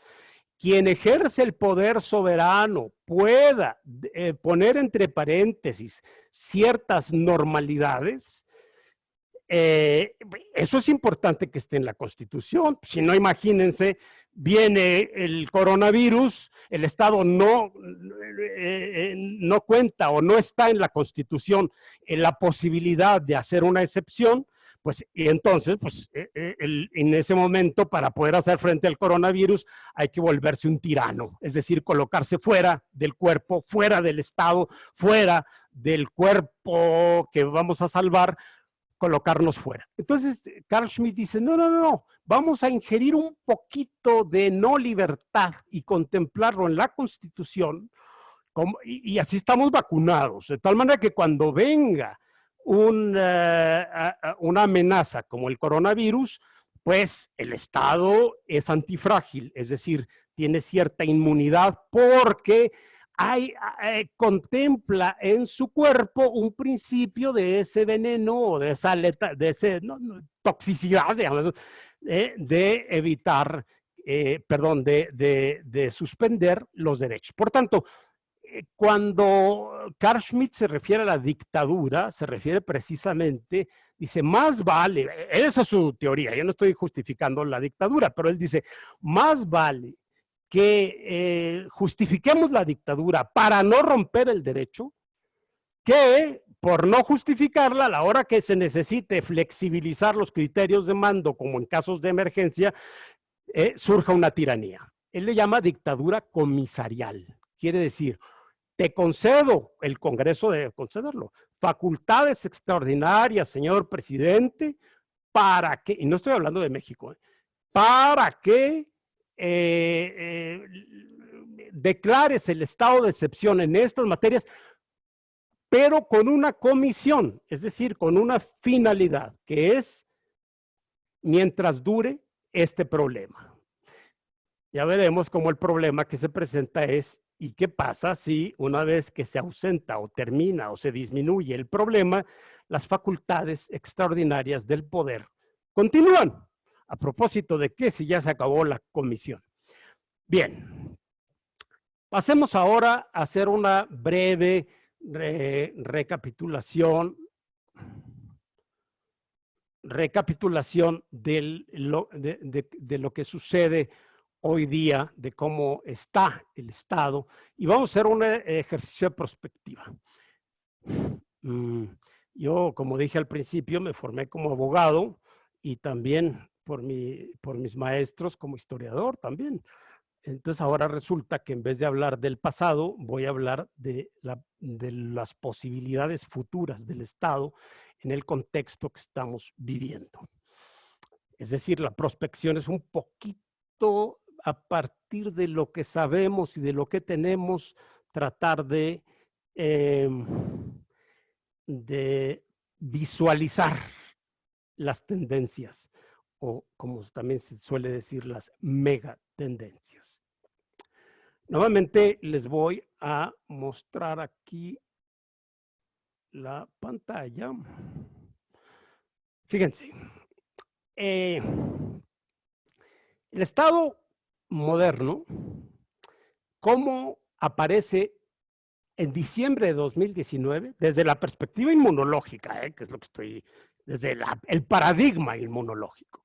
[SPEAKER 2] quien ejerce el poder soberano pueda poner entre paréntesis ciertas normalidades, eso es importante que esté en la Constitución. Si no, imagínense, viene el coronavirus, el Estado no cuenta o no está en la Constitución en la posibilidad de hacer una excepción, pues, y entonces, pues, en ese momento, para poder hacer frente al coronavirus, hay que volverse un tirano, es decir, colocarse fuera del cuerpo, fuera del Estado, fuera del cuerpo que vamos a salvar, colocarnos fuera. Entonces, Carl Schmitt dice, no, vamos a ingerir un poquito de no libertad y contemplarlo en la Constitución, y así estamos vacunados, de tal manera que cuando venga una amenaza como el coronavirus, pues el Estado es antifrágil, es decir, tiene cierta inmunidad porque contempla en su cuerpo un principio de ese veneno o de esa toxicidad, digamos, de evitar, de suspender los derechos. Por tanto, cuando Carl Schmitt se refiere a la dictadura, se refiere precisamente, dice, más vale, esa es su teoría, yo no estoy justificando la dictadura, pero él dice, más vale que justifiquemos la dictadura para no romper el derecho, que por no justificarla, a la hora que se necesite flexibilizar los criterios de mando, como en casos de emergencia, surja una tiranía. Él le llama dictadura comisarial. Quiere decir, te concedo, el Congreso debe concederlo, facultades extraordinarias, señor presidente, para que, y no estoy hablando de México, para que declares el estado de excepción en estas materias, pero con una comisión, es decir, con una finalidad, que es mientras dure este problema. Ya veremos cómo el problema que se presenta es, ¿y qué pasa si una vez que se ausenta o termina o se disminuye el problema, las facultades extraordinarias del poder continúan? A propósito de que si ya se acabó la comisión. Bien, pasemos ahora a hacer una breve recapitulación de lo que sucede hoy día, de cómo está el Estado, y vamos a hacer un ejercicio de perspectiva. Yo, como dije al principio, me formé como abogado y también por mis maestros como historiador también. Entonces ahora resulta que en vez de hablar del pasado, voy a hablar de las posibilidades futuras del Estado en el contexto que estamos viviendo. Es decir, la prospección es un poquito a partir de lo que sabemos y de lo que tenemos, tratar de visualizar las tendencias o como también se suele decir, las megatendencias. Nuevamente les voy a mostrar aquí la pantalla. Fíjense, el Estado moderno, ¿cómo aparece en diciembre de 2019? Desde la perspectiva inmunológica, que es lo que estoy, desde el paradigma inmunológico.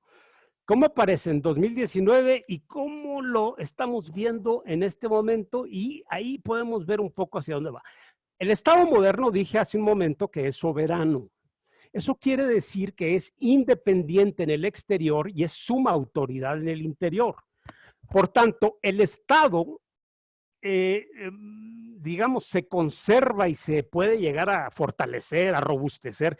[SPEAKER 2] ¿Cómo aparece en 2019 y cómo lo estamos viendo en este momento? Y ahí podemos ver un poco hacia dónde va. El Estado moderno, dije hace un momento, que es soberano. Eso quiere decir que es independiente en el exterior y es suma autoridad en el interior. Por tanto, el Estado, digamos, se conserva y se puede llegar a fortalecer, a robustecer,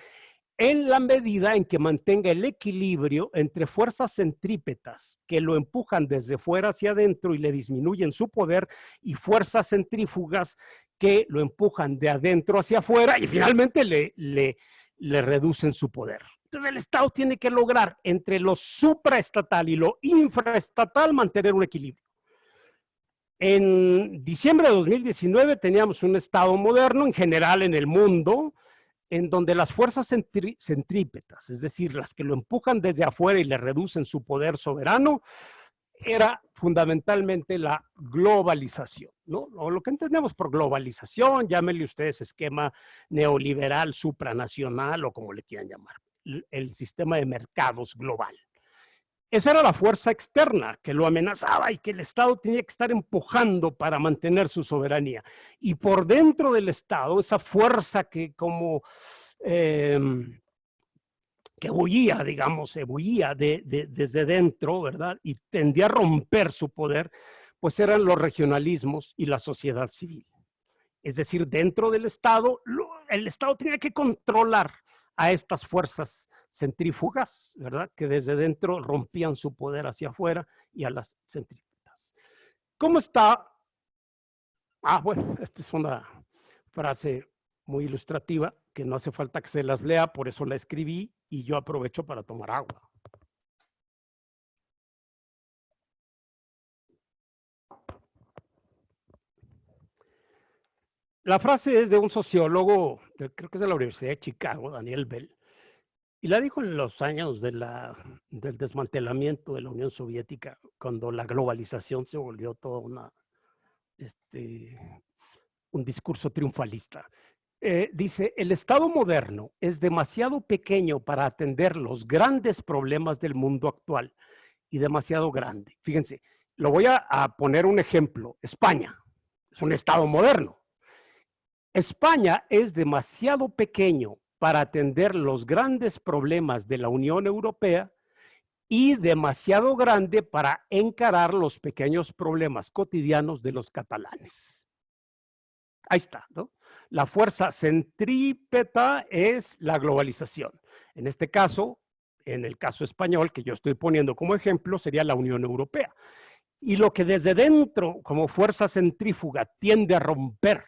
[SPEAKER 2] en la medida en que mantenga el equilibrio entre fuerzas centrípetas que lo empujan desde fuera hacia adentro y le disminuyen su poder, y fuerzas centrífugas que lo empujan de adentro hacia afuera y finalmente le reducen su poder. Entonces el Estado tiene que lograr entre lo supraestatal y lo infraestatal mantener un equilibrio. En diciembre de 2019 teníamos un Estado moderno en general en el mundo, en donde las fuerzas centrípetas, es decir, las que lo empujan desde afuera y le reducen su poder soberano, era fundamentalmente la globalización, ¿no? O lo que entendemos por globalización, llámenle ustedes esquema neoliberal, supranacional o como le quieran llamar, el sistema de mercados global. Esa era la fuerza externa que lo amenazaba y que el Estado tenía que estar empujando para mantener su soberanía. Y por dentro del Estado, esa fuerza que como que bullía, digamos, se bullía desde dentro, ¿verdad? Y tendía a romper su poder, pues eran los regionalismos y la sociedad civil. Es decir, dentro del Estado, el Estado tenía que controlar a estas fuerzas centrífugas, ¿verdad? Que desde dentro rompían su poder hacia afuera, y a las centrípetas. ¿Cómo está? Bueno, esta es una frase muy ilustrativa que no hace falta que se las lea, por eso la escribí y yo aprovecho para tomar agua. La frase es de un sociólogo, creo que es de la Universidad de Chicago, Daniel Bell, y la dijo en los años del desmantelamiento de la Unión Soviética, cuando la globalización se volvió toda un discurso triunfalista. Dice, el Estado moderno es demasiado pequeño para atender los grandes problemas del mundo actual y demasiado grande. Fíjense, lo voy a poner un ejemplo. España es un Estado moderno. España es demasiado pequeño para atender los grandes problemas de la Unión Europea y demasiado grande para encarar los pequeños problemas cotidianos de los catalanes. Ahí está, ¿no? La fuerza centrípeta es la globalización. En este caso, en el caso español, que yo estoy poniendo como ejemplo, sería la Unión Europea. Y lo que desde dentro, como fuerza centrífuga, tiende a romper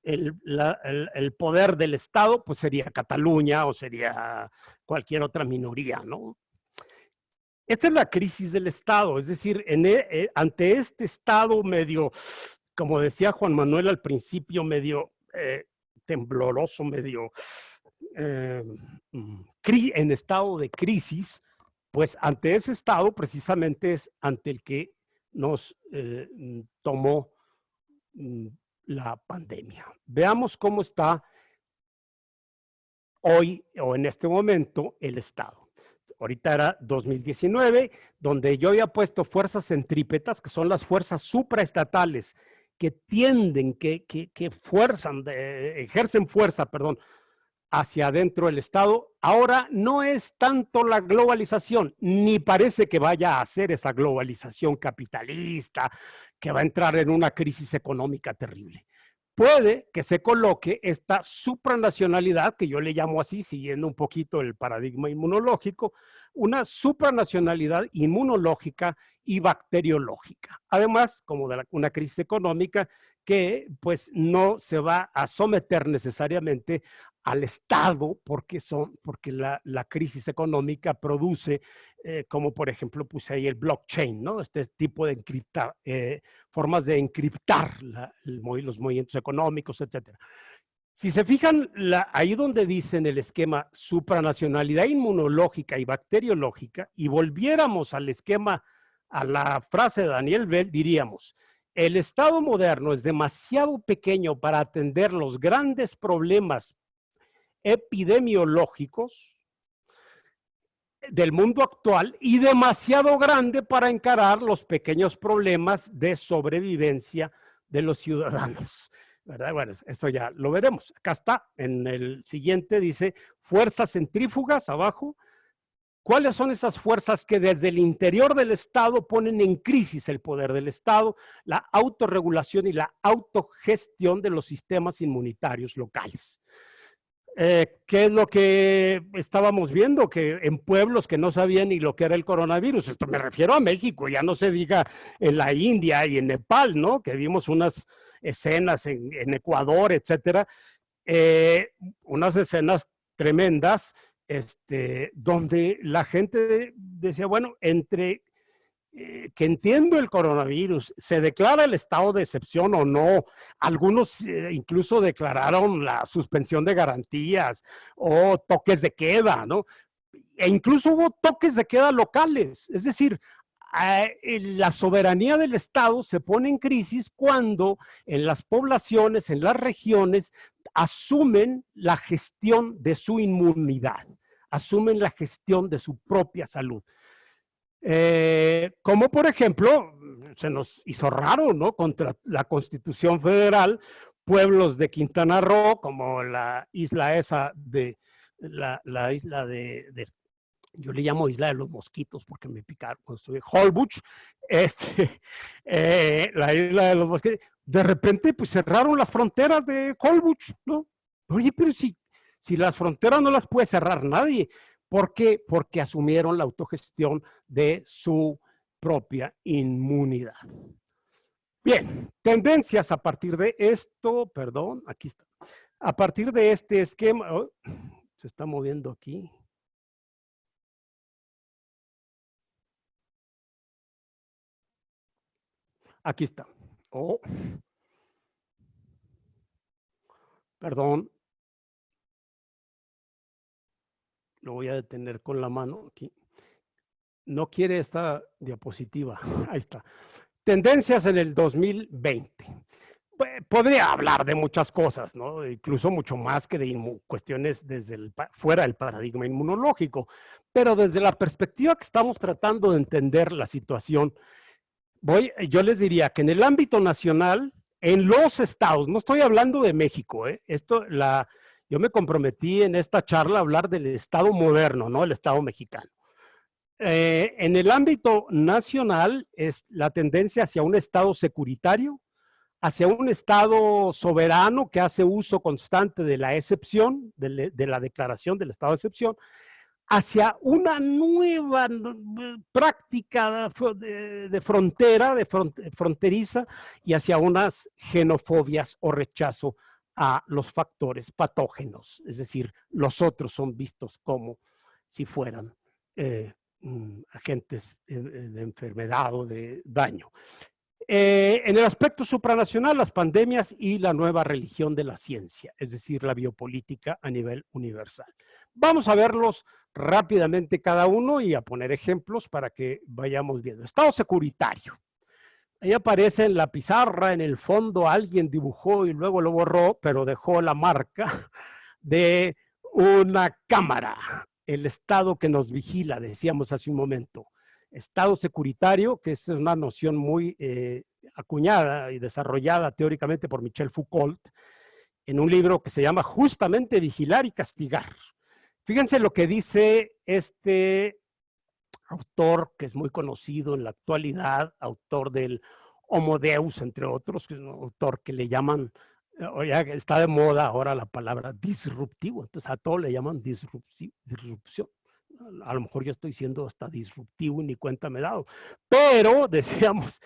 [SPEAKER 2] el poder del Estado, pues sería Cataluña o sería cualquier otra minoría, ¿no? Esta es la crisis del Estado, es decir, ante este Estado medio, como decía Juan Manuel al principio, medio tembloroso, medio en estado de crisis, pues ante ese Estado precisamente es ante el que nos tomó la pandemia. Veamos cómo está hoy o en este momento el Estado. Ahorita era 2019, donde yo había puesto fuerzas centrípetas, que son las fuerzas supraestatales que tienden, que fuerzan, ejercen fuerza, perdón, hacia adentro del Estado. Ahora no es tanto la globalización, ni parece que vaya a ser esa globalización capitalista que va a entrar en una crisis económica terrible. Puede que se coloque esta supranacionalidad, que yo le llamo así, siguiendo un poquito el paradigma inmunológico, una supranacionalidad inmunológica y bacteriológica. Además, como de una crisis económica que pues no se va a someter necesariamente al Estado porque la crisis económica produce, como por ejemplo puse ahí el blockchain, ¿no? Este tipo de formas de encriptar los movimientos económicos, etcétera. Si se fijan, ahí donde dicen el esquema supranacionalidad inmunológica y bacteriológica, y volviéramos al esquema, a la frase de Daniel Bell, diríamos, el Estado moderno es demasiado pequeño para atender los grandes problemas epidemiológicos del mundo actual y demasiado grande para encarar los pequeños problemas de sobrevivencia de los ciudadanos, ¿verdad? Bueno, eso ya lo veremos. Acá está, en el siguiente dice, fuerzas centrífugas, abajo. ¿Cuáles son esas fuerzas que desde el interior del Estado ponen en crisis el poder del Estado, la autorregulación y la autogestión de los sistemas inmunitarios locales? ¿Qué es lo que estábamos viendo? Que en pueblos que no sabían ni lo que era el coronavirus, esto me refiero a México, ya no se diga en la India y en Nepal, ¿no? Que vimos unas escenas en Ecuador, etcétera, unas escenas tremendas, donde la gente decía, bueno, entre que entiendo el coronavirus, se declara el estado de excepción o no, algunos incluso declararon la suspensión de garantías o toques de queda, ¿no? E incluso hubo toques de queda locales, es decir, la soberanía del Estado se pone en crisis cuando en las poblaciones, en las regiones, asumen la gestión de su inmunidad, asumen la gestión de su propia salud. Como por ejemplo, se nos hizo raro, ¿no? Contra la Constitución Federal, pueblos de Quintana Roo, como la isla esa la isla yo le llamo isla de los mosquitos porque me picaron cuando estuve, Holbuch, la isla de los mosquitos, de repente pues cerraron las fronteras de Holbuch, ¿no? Oye, pero si las fronteras no las puede cerrar nadie, ¿por qué? Porque asumieron la autogestión de su propia inmunidad. Bien, tendencias a partir de esto, perdón, aquí está. A partir de este esquema, se está moviendo aquí. Aquí está. Perdón. Lo voy a detener con la mano aquí. No quiere esta diapositiva. Ahí está. Tendencias en el 2020. Podría hablar de muchas cosas, ¿no? Incluso mucho más que de cuestiones fuera del paradigma inmunológico, pero desde la perspectiva que estamos tratando de entender la situación, yo les diría que en el ámbito nacional, en los estados, no estoy hablando de México, yo me comprometí en esta charla a hablar del estado moderno, no el estado mexicano. En el ámbito nacional es la tendencia hacia un estado securitario, hacia un estado soberano que hace uso constante de la excepción, de la declaración del estado de excepción, hacia una nueva práctica de frontera, fronteriza, y hacia unas xenofobias o rechazo a los factores patógenos, es decir, los otros son vistos como si fueran agentes de enfermedad o de daño. En el aspecto supranacional, las pandemias y la nueva religión de la ciencia, es decir, la biopolítica a nivel universal. Vamos a verlos rápidamente cada uno y a poner ejemplos para que vayamos viendo. Estado securitario. Ahí aparece en la pizarra, en el fondo alguien dibujó y luego lo borró, pero dejó la marca de una cámara, el Estado que nos vigila, decíamos hace un momento. Estado securitario, que es una noción muy acuñada y desarrollada teóricamente por Michel Foucault, en un libro que se llama justamente Vigilar y Castigar. Fíjense lo que dice este autor, que es muy conocido en la actualidad, autor del Homo Deus, entre otros, que es un autor que le llaman, ya está de moda ahora la palabra disruptivo, entonces a todo le llaman disrupción. A lo mejor yo estoy siendo hasta disruptivo y ni cuenta me he dado. Pero, decíamos,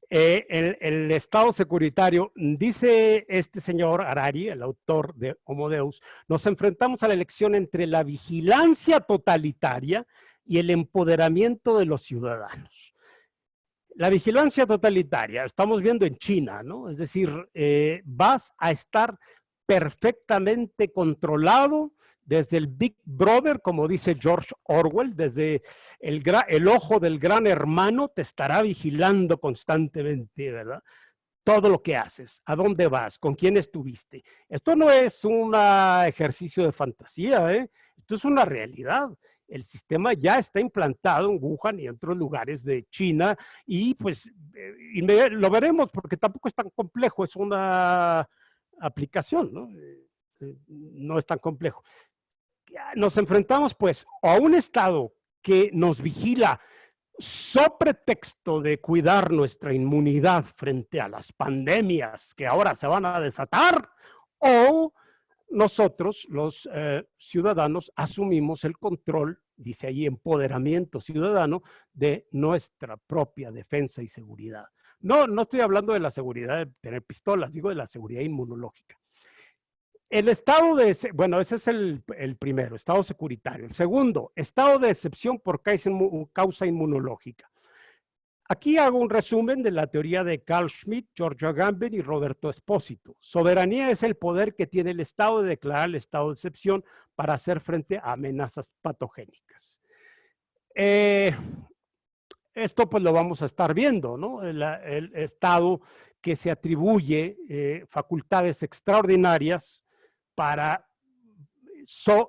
[SPEAKER 2] el Estado securitario, dice este señor Harari, el autor de Homo Deus, nos enfrentamos a la elección entre la vigilancia totalitaria y el empoderamiento de los ciudadanos. La vigilancia totalitaria, estamos viendo en China, ¿no? Es decir, vas a estar perfectamente controlado desde el Big Brother, como dice George Orwell, desde el ojo del gran hermano te estará vigilando constantemente, ¿verdad? Todo lo que haces, a dónde vas, con quién estuviste. Esto no es un ejercicio de fantasía, ¿eh? Esto es una realidad. El sistema ya está implantado en Wuhan y en otros lugares de China y pues lo veremos porque tampoco es tan complejo, es una aplicación, ¿no? No es tan complejo. Nos enfrentamos pues a un Estado que nos vigila so pretexto de cuidar nuestra inmunidad frente a las pandemias que ahora se van a desatar, o nosotros, los ciudadanos, asumimos el control, dice ahí, empoderamiento ciudadano de nuestra propia defensa y seguridad. No estoy hablando de la seguridad de tener pistolas, digo de la seguridad inmunológica. El estado de, bueno, ese es el primero, estado securitario. El segundo, estado de excepción por causa inmunológica. Aquí hago un resumen de la teoría de Carl Schmitt, Giorgio Agamben y Roberto Espósito. Soberanía es el poder que tiene el Estado de declarar el estado de excepción para hacer frente a amenazas patogénicas. Esto pues lo vamos a estar viendo, ¿no? El Estado que se atribuye facultades extraordinarias para,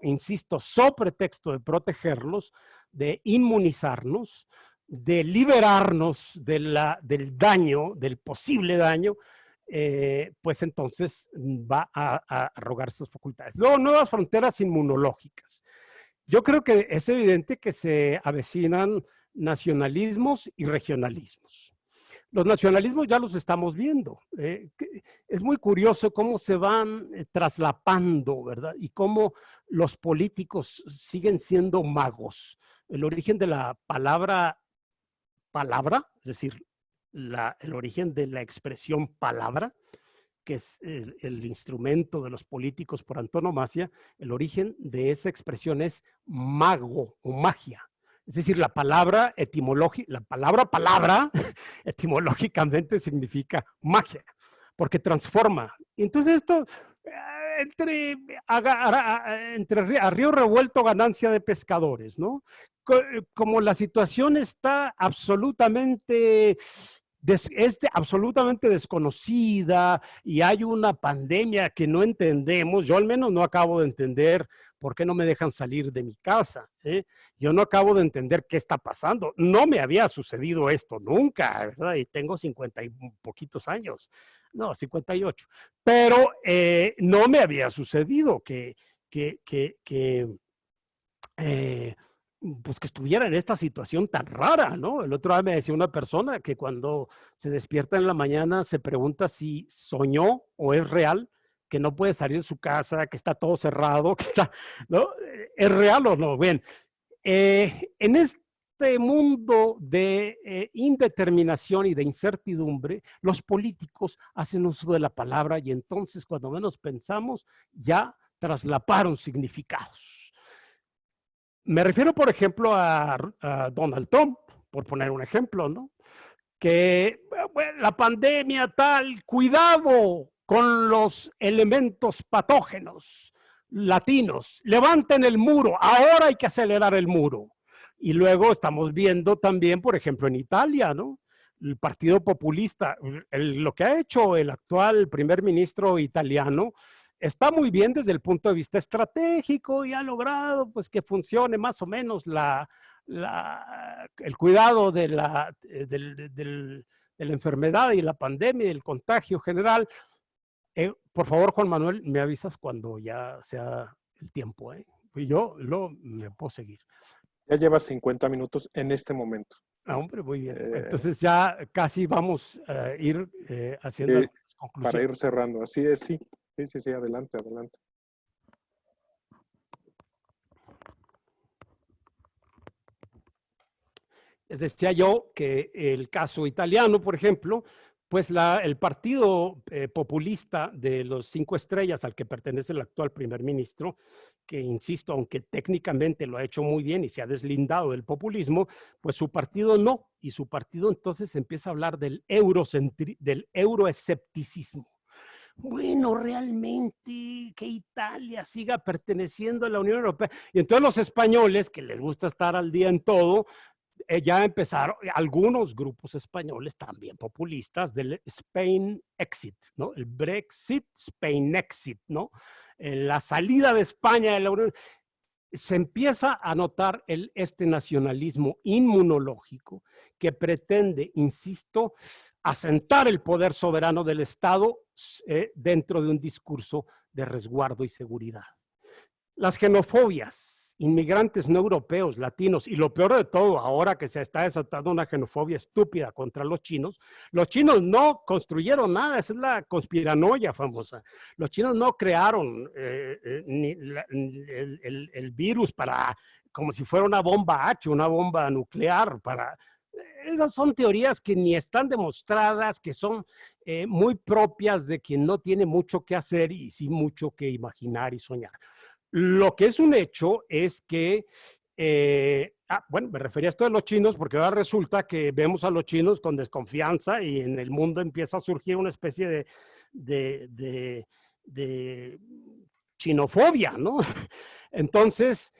[SPEAKER 2] insisto, pretexto de protegerlos, de inmunizarnos, de liberarnos del daño, del posible daño, pues entonces va a arrogar esas facultades. Luego, nuevas fronteras inmunológicas. Yo creo que es evidente que se avecinan nacionalismos y regionalismos. Los nacionalismos ya los estamos viendo. Es muy curioso cómo se van traslapando, ¿verdad? Y cómo los políticos siguen siendo magos. El origen de la palabra, es decir, el origen de la expresión palabra, que es el instrumento de los políticos por antonomasia, el origen de esa expresión es mago o magia. Es decir, la palabra palabra etimológicamente significa magia, porque transforma. Entonces esto, entre a río revuelto ganancia de pescadores, ¿no? Como la situación está absolutamente absolutamente desconocida y hay una pandemia que no entendemos, yo al menos no acabo de entender por qué no me dejan salir de mi casa, ¿eh? Yo no acabo de entender qué está pasando. No me había sucedido esto nunca, ¿verdad? Y tengo 50 y poquitos años, no, 58, pero no me había sucedido pues que estuviera en esta situación tan rara, ¿no? El otro día me decía una persona que cuando se despierta en la mañana se pregunta si soñó o es real, que no puede salir de su casa, que está todo cerrado, que está, ¿no? ¿Es real o no? Bien, en este mundo de indeterminación y de incertidumbre, los políticos hacen uso de la palabra y entonces cuando menos pensamos ya traslaparon significados. Me refiero, por ejemplo, a Donald Trump, por poner un ejemplo, ¿no? Que bueno, la pandemia tal, cuidado con los elementos patógenos latinos, levanten el muro, ahora hay que acelerar el muro. Y luego estamos viendo también, por ejemplo, en Italia, ¿no? El Partido Populista, lo que ha hecho el actual primer ministro italiano, está muy bien desde el punto de vista estratégico y ha logrado pues que funcione más o menos el cuidado de la enfermedad y la pandemia y el contagio general. Por favor, Juan Manuel, me avisas cuando ya sea el tiempo, ¿eh? Y yo me puedo seguir.
[SPEAKER 1] Ya llevas 50 minutos en este momento.
[SPEAKER 2] Ah, hombre, muy bien. Entonces ya casi vamos a ir haciendo las conclusiones.
[SPEAKER 1] Para ir cerrando. Así es, sí. Sí, adelante, adelante.
[SPEAKER 2] Les decía yo que el caso italiano, por ejemplo, pues el partido populista de los 5 estrellas al que pertenece el actual primer ministro, que insisto, aunque técnicamente lo ha hecho muy bien y se ha deslindado del populismo, pues su partido no, y su partido entonces empieza a hablar del euroescepticismo. Bueno, realmente que Italia siga perteneciendo a la Unión Europea. Y entonces los españoles, que les gusta estar al día en todo, ya empezaron algunos grupos españoles también populistas del Spain Exit, ¿no? El Brexit, Spain Exit, ¿no? La salida de España de la Unión. Se empieza a notar este nacionalismo inmunológico que pretende, insisto, asentar el poder soberano del Estado dentro de un discurso de resguardo y seguridad. Las xenofobias, inmigrantes no europeos, latinos, y lo peor de todo, ahora que se está desatando una xenofobia estúpida contra los chinos no construyeron nada, esa es la conspiranoia famosa. Los chinos no crearon el virus para, como si fuera una bomba H, una bomba nuclear, esas son teorías que ni están demostradas, que son muy propias de quien no tiene mucho que hacer y sí mucho que imaginar y soñar. Lo que es un hecho es que, bueno, me refería a esto de los chinos porque ahora resulta que vemos a los chinos con desconfianza y en el mundo empieza a surgir una especie de chinofobia, ¿no? Entonces,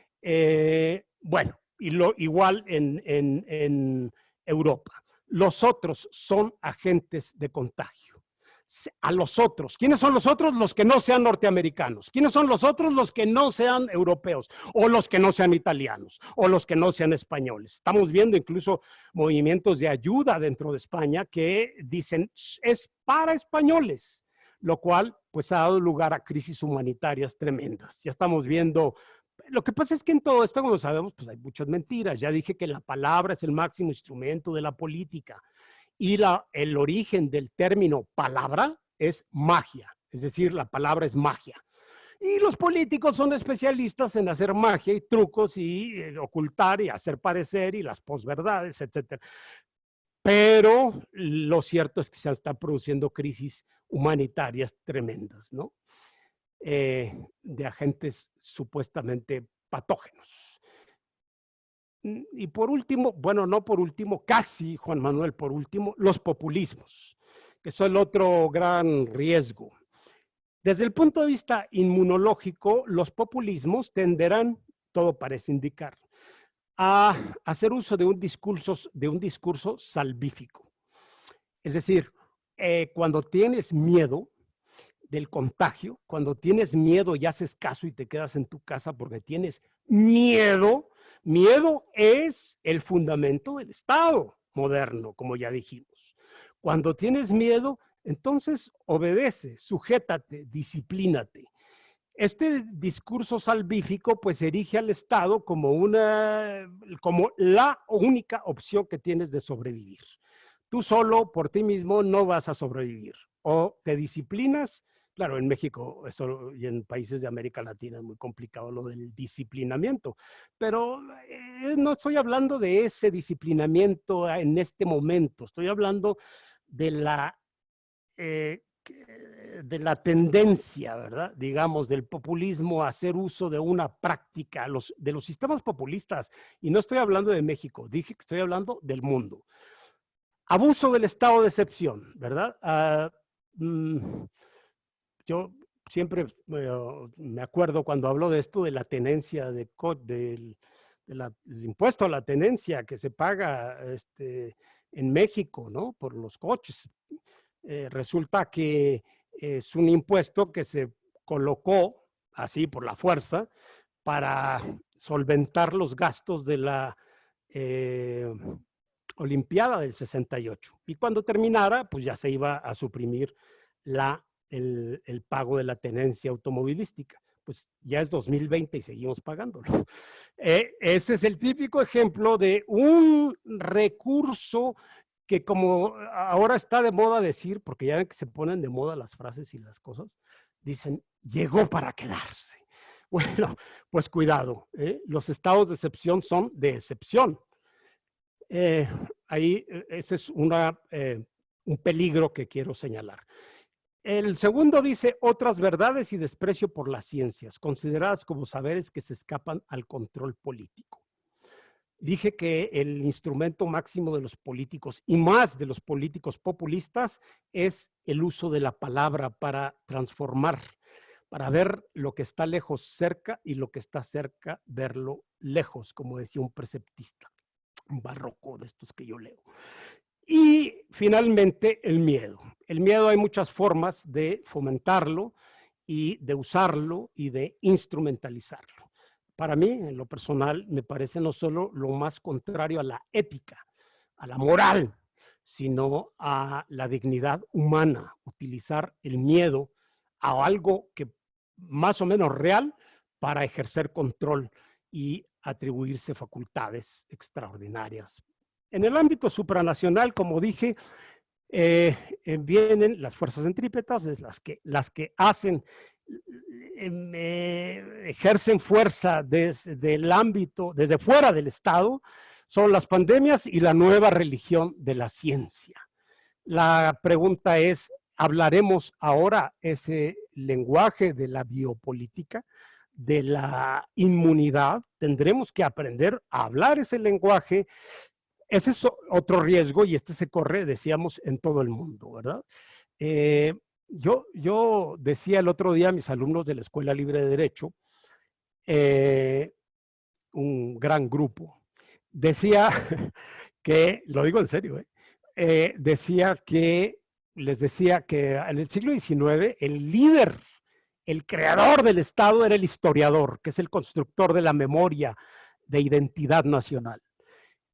[SPEAKER 2] bueno, igual en Europa. Los otros son agentes de contagio. A los otros. ¿Quiénes son los otros? Los que no sean norteamericanos. ¿Quiénes son los otros? Los que no sean europeos, o los que no sean italianos, o los que no sean españoles. Estamos viendo incluso movimientos de ayuda dentro de España que dicen es para españoles, lo cual pues ha dado lugar a crisis humanitarias tremendas. Ya estamos viendo. Lo que pasa es que en todo esto, como sabemos, pues hay muchas mentiras. Ya dije que la palabra es el máximo instrumento de la política. Y el origen del término palabra es magia, es decir, la palabra es magia. Y los políticos son especialistas en hacer magia y trucos y ocultar y hacer parecer y las posverdades, etc. Pero lo cierto es que se están produciendo crisis humanitarias tremendas, ¿no? De agentes supuestamente patógenos. Y por último, bueno, no por último, casi, Juan Manuel, por último, los populismos, que son el otro gran riesgo. Desde el punto de vista inmunológico, los populismos tenderán, todo parece indicar, a hacer uso de un discurso salvífico. Es decir, cuando tienes miedo del contagio, cuando tienes miedo y haces caso y te quedas en tu casa porque tienes miedo. Miedo es el fundamento del Estado moderno, como ya dijimos. Cuando tienes miedo, entonces obedece, sujétate, disciplínate. Este discurso salvífico pues erige al Estado como la única opción que tienes de sobrevivir. Tú solo, por ti mismo, no vas a sobrevivir. O te disciplinas. Claro, en México eso, y en países de América Latina es muy complicado lo del disciplinamiento, pero no estoy hablando de ese disciplinamiento en este momento, estoy hablando de la tendencia, ¿verdad? Digamos, del populismo a hacer uso de una práctica, de los sistemas populistas, y no estoy hablando de México, dije que estoy hablando del mundo. Abuso del estado de excepción, ¿verdad? Yo siempre me acuerdo cuando hablo de esto de la tenencia, del impuesto a la tenencia que se paga en México, ¿no? Por los coches. Resulta que es un impuesto que se colocó así por la fuerza para solventar los gastos de la Olimpiada del 68. Y cuando terminara, pues ya se iba a suprimir el pago de la tenencia automovilística. Pues ya es 2020 y seguimos pagándolo. Ese es el típico ejemplo de un recurso que, como ahora está de moda decir, porque ya ven que se ponen de moda las frases y las cosas, dicen, llegó para quedarse. Bueno, pues cuidado, los estados de excepción son de excepción. Ese es un peligro que quiero señalar. El segundo dice, otras verdades y desprecio por las ciencias, consideradas como saberes que se escapan al control político. Dije que el instrumento máximo de los políticos y más de los políticos populistas es el uso de la palabra para transformar, para ver lo que está lejos cerca y lo que está cerca verlo lejos, como decía un preceptista, un barroco de estos que yo leo. Y finalmente el miedo. El miedo hay muchas formas de fomentarlo y de usarlo y de instrumentalizarlo. Para mí, en lo personal, me parece no solo lo más contrario a la ética, a la moral, sino a la dignidad humana, utilizar el miedo a algo que más o menos real para ejercer control y atribuirse facultades extraordinarias. En el ámbito supranacional, como dije, vienen las fuerzas centrípetas, las que hacen, ejercen fuerza desde el ámbito, desde fuera del Estado, son las pandemias y la nueva religión de la ciencia. La pregunta es, ¿hablaremos ahora ese lenguaje de la biopolítica, de la inmunidad? ¿Tendremos que aprender a hablar ese lenguaje? Ese es otro riesgo y este se corre, decíamos, en todo el mundo, ¿verdad? Yo decía el otro día a mis alumnos de la Escuela Libre de Derecho, un gran grupo, decía que, lo digo en serio, les decía que en el siglo XIX el líder, el creador del Estado era el historiador, que es el constructor de la memoria de identidad nacional.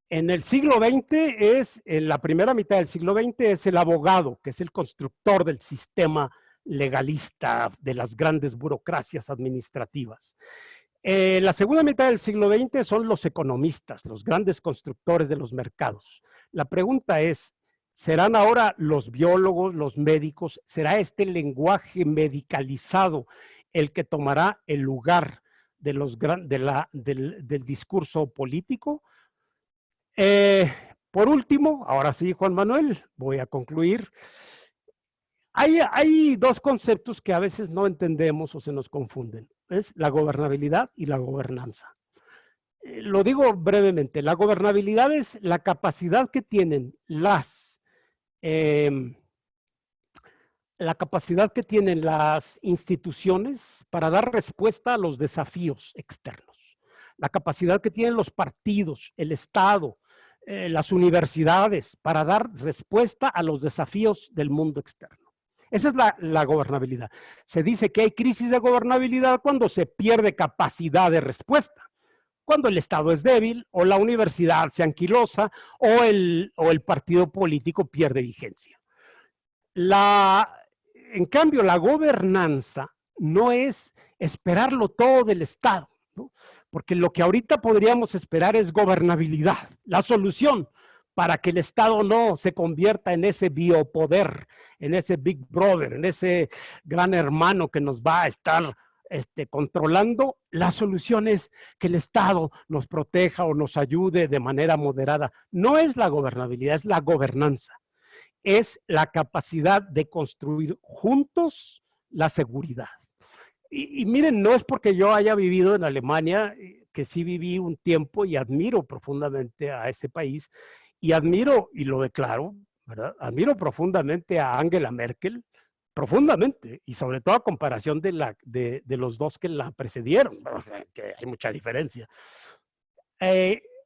[SPEAKER 2] En el siglo XX, en la primera mitad del siglo XX, es el abogado, que es el constructor del sistema legalista, de las grandes burocracias administrativas. La segunda mitad del siglo XX son los economistas, los grandes constructores de los mercados. La pregunta es, ¿serán ahora los biólogos, los médicos, será este lenguaje medicalizado el que tomará el lugar de del discurso político? Por último, ahora sí, Juan Manuel, voy a concluir. Hay dos conceptos que a veces no entendemos o se nos confunden. Es la gobernabilidad y la gobernanza. Lo digo brevemente. La gobernabilidad es la capacidad que tienen las instituciones para dar respuesta a los desafíos externos. La capacidad que tienen los partidos, el Estado, las universidades para dar respuesta a los desafíos del mundo externo. Esa es la gobernabilidad. Se dice que hay crisis de gobernabilidad cuando se pierde capacidad de respuesta, cuando el Estado es débil o la universidad se anquilosa o el partido político pierde vigencia. En cambio, la gobernanza no es esperarlo todo del Estado, ¿no? Porque lo que ahorita podríamos esperar es gobernabilidad, la solución para que el Estado no se convierta en ese biopoder, en ese Big Brother, en ese gran hermano que nos va a estar controlando. La solución es que el Estado nos proteja o nos ayude de manera moderada. No es la gobernabilidad, es la gobernanza. Es la capacidad de construir juntos la seguridad. Y miren, no es porque yo haya vivido en Alemania, que sí viví un tiempo y admiro profundamente a ese país, y admiro, y lo declaro, ¿verdad? Admiro profundamente a Angela Merkel, profundamente, y sobre todo a comparación de los dos que la precedieron, que hay mucha diferencia.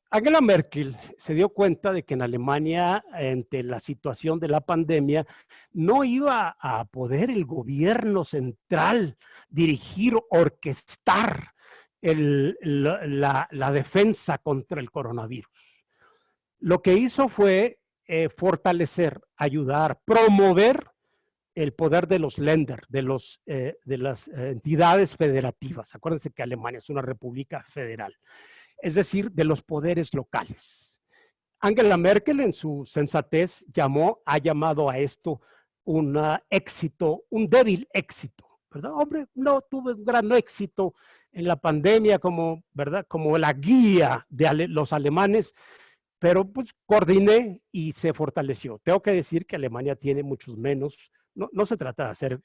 [SPEAKER 2] Angela Merkel se dio cuenta de que en Alemania, ante la situación de la pandemia, no iba a poder el gobierno central dirigir, orquestar la defensa contra el coronavirus. Lo que hizo fue fortalecer, ayudar, promover el poder de los Länder, de las entidades federativas. Acuérdense que Alemania es una república federal. Es decir, de los poderes locales. Angela Merkel, en su sensatez, ha llamado a esto un éxito, un débil éxito, ¿verdad? Hombre, no tuve un gran éxito en la pandemia como, ¿verdad? Como la guía de los alemanes, pero pues coordiné y se fortaleció. Tengo que decir que Alemania tiene muchos menos, no se trata de hacer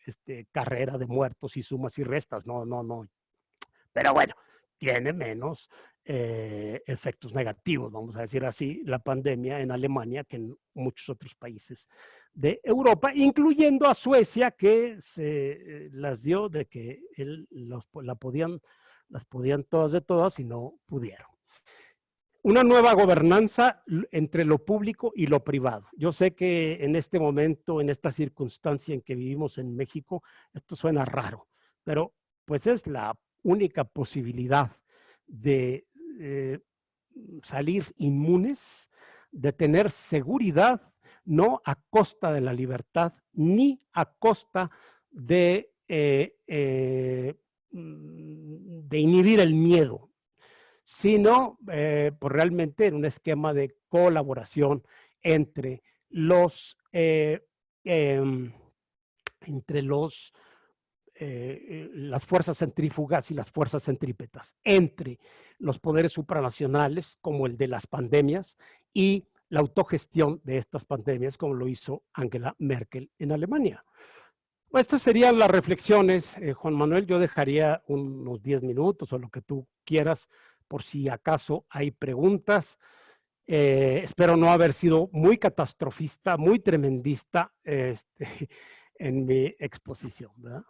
[SPEAKER 2] carrera de muertos y sumas y restas, no, pero bueno, tiene menos efectos negativos, vamos a decir así, la pandemia en Alemania que en muchos otros países de Europa, incluyendo a Suecia, que se las dio de que las podían todas de todas y no pudieron. Una nueva gobernanza entre lo público y lo privado. Yo sé que en este momento, en esta circunstancia en que vivimos en México, esto suena raro, pero pues es la única posibilidad de salir inmunes, de tener seguridad, no a costa de la libertad, ni a costa de inhibir el miedo, sino pues realmente en un esquema de colaboración entre los, las fuerzas centrífugas y las fuerzas centrípetas, entre los poderes supranacionales, como el de las pandemias, y la autogestión de estas pandemias, como lo hizo Angela Merkel en Alemania. Estas serían las reflexiones, Juan Manuel. Yo dejaría unos 10 minutos o lo que tú quieras por si acaso hay preguntas. Espero no haber sido muy catastrofista, muy tremendista en mi exposición, ¿verdad?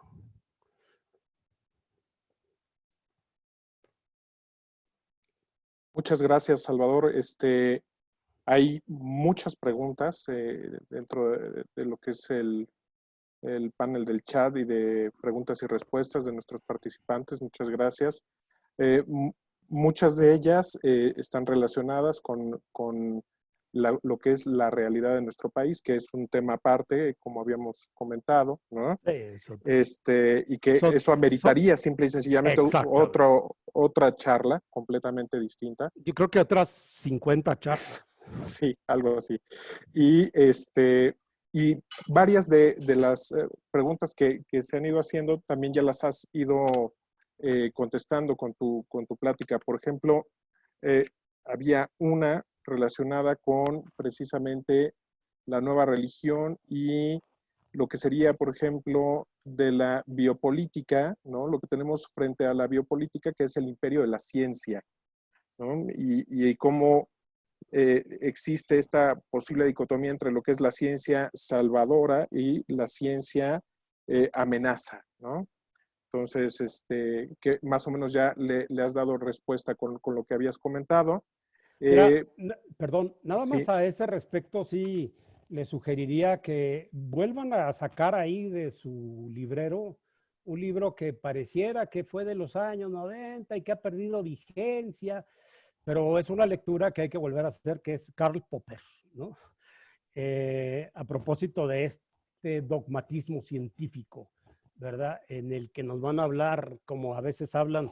[SPEAKER 1] Muchas gracias, Salvador. Hay muchas preguntas dentro de lo que es el panel del chat y de preguntas y respuestas de nuestros participantes. Muchas gracias. Muchas de ellas están relacionadas con lo que es la realidad de nuestro país, que es un tema aparte, como habíamos comentado, ¿no? Y que eso ameritaría simple y sencillamente otra charla completamente distinta.
[SPEAKER 2] Yo creo que otras 50 charlas.
[SPEAKER 1] Sí, algo así. Y varias de las preguntas que se han ido haciendo también ya las has ido contestando con tu plática. Por ejemplo, había una relacionada con precisamente la nueva religión y lo que sería, por ejemplo, de la biopolítica, ¿no? Lo que tenemos frente a la biopolítica, que es el imperio de la ciencia, ¿no? Y cómo existe esta posible dicotomía entre lo que es la ciencia salvadora y la ciencia amenaza, ¿no? Entonces, que más o menos ya le has dado respuesta con lo que habías comentado.
[SPEAKER 2] Perdón, nada más
[SPEAKER 1] sí.
[SPEAKER 2] a ese respecto sí le sugeriría que vuelvan a sacar ahí de su librero un libro que pareciera que fue de los años 90 y que ha perdido vigencia, pero es una lectura que hay que volver a hacer, que es Karl Popper, ¿no? A propósito de este dogmatismo científico, ¿verdad? En el que nos van a hablar, como a veces hablan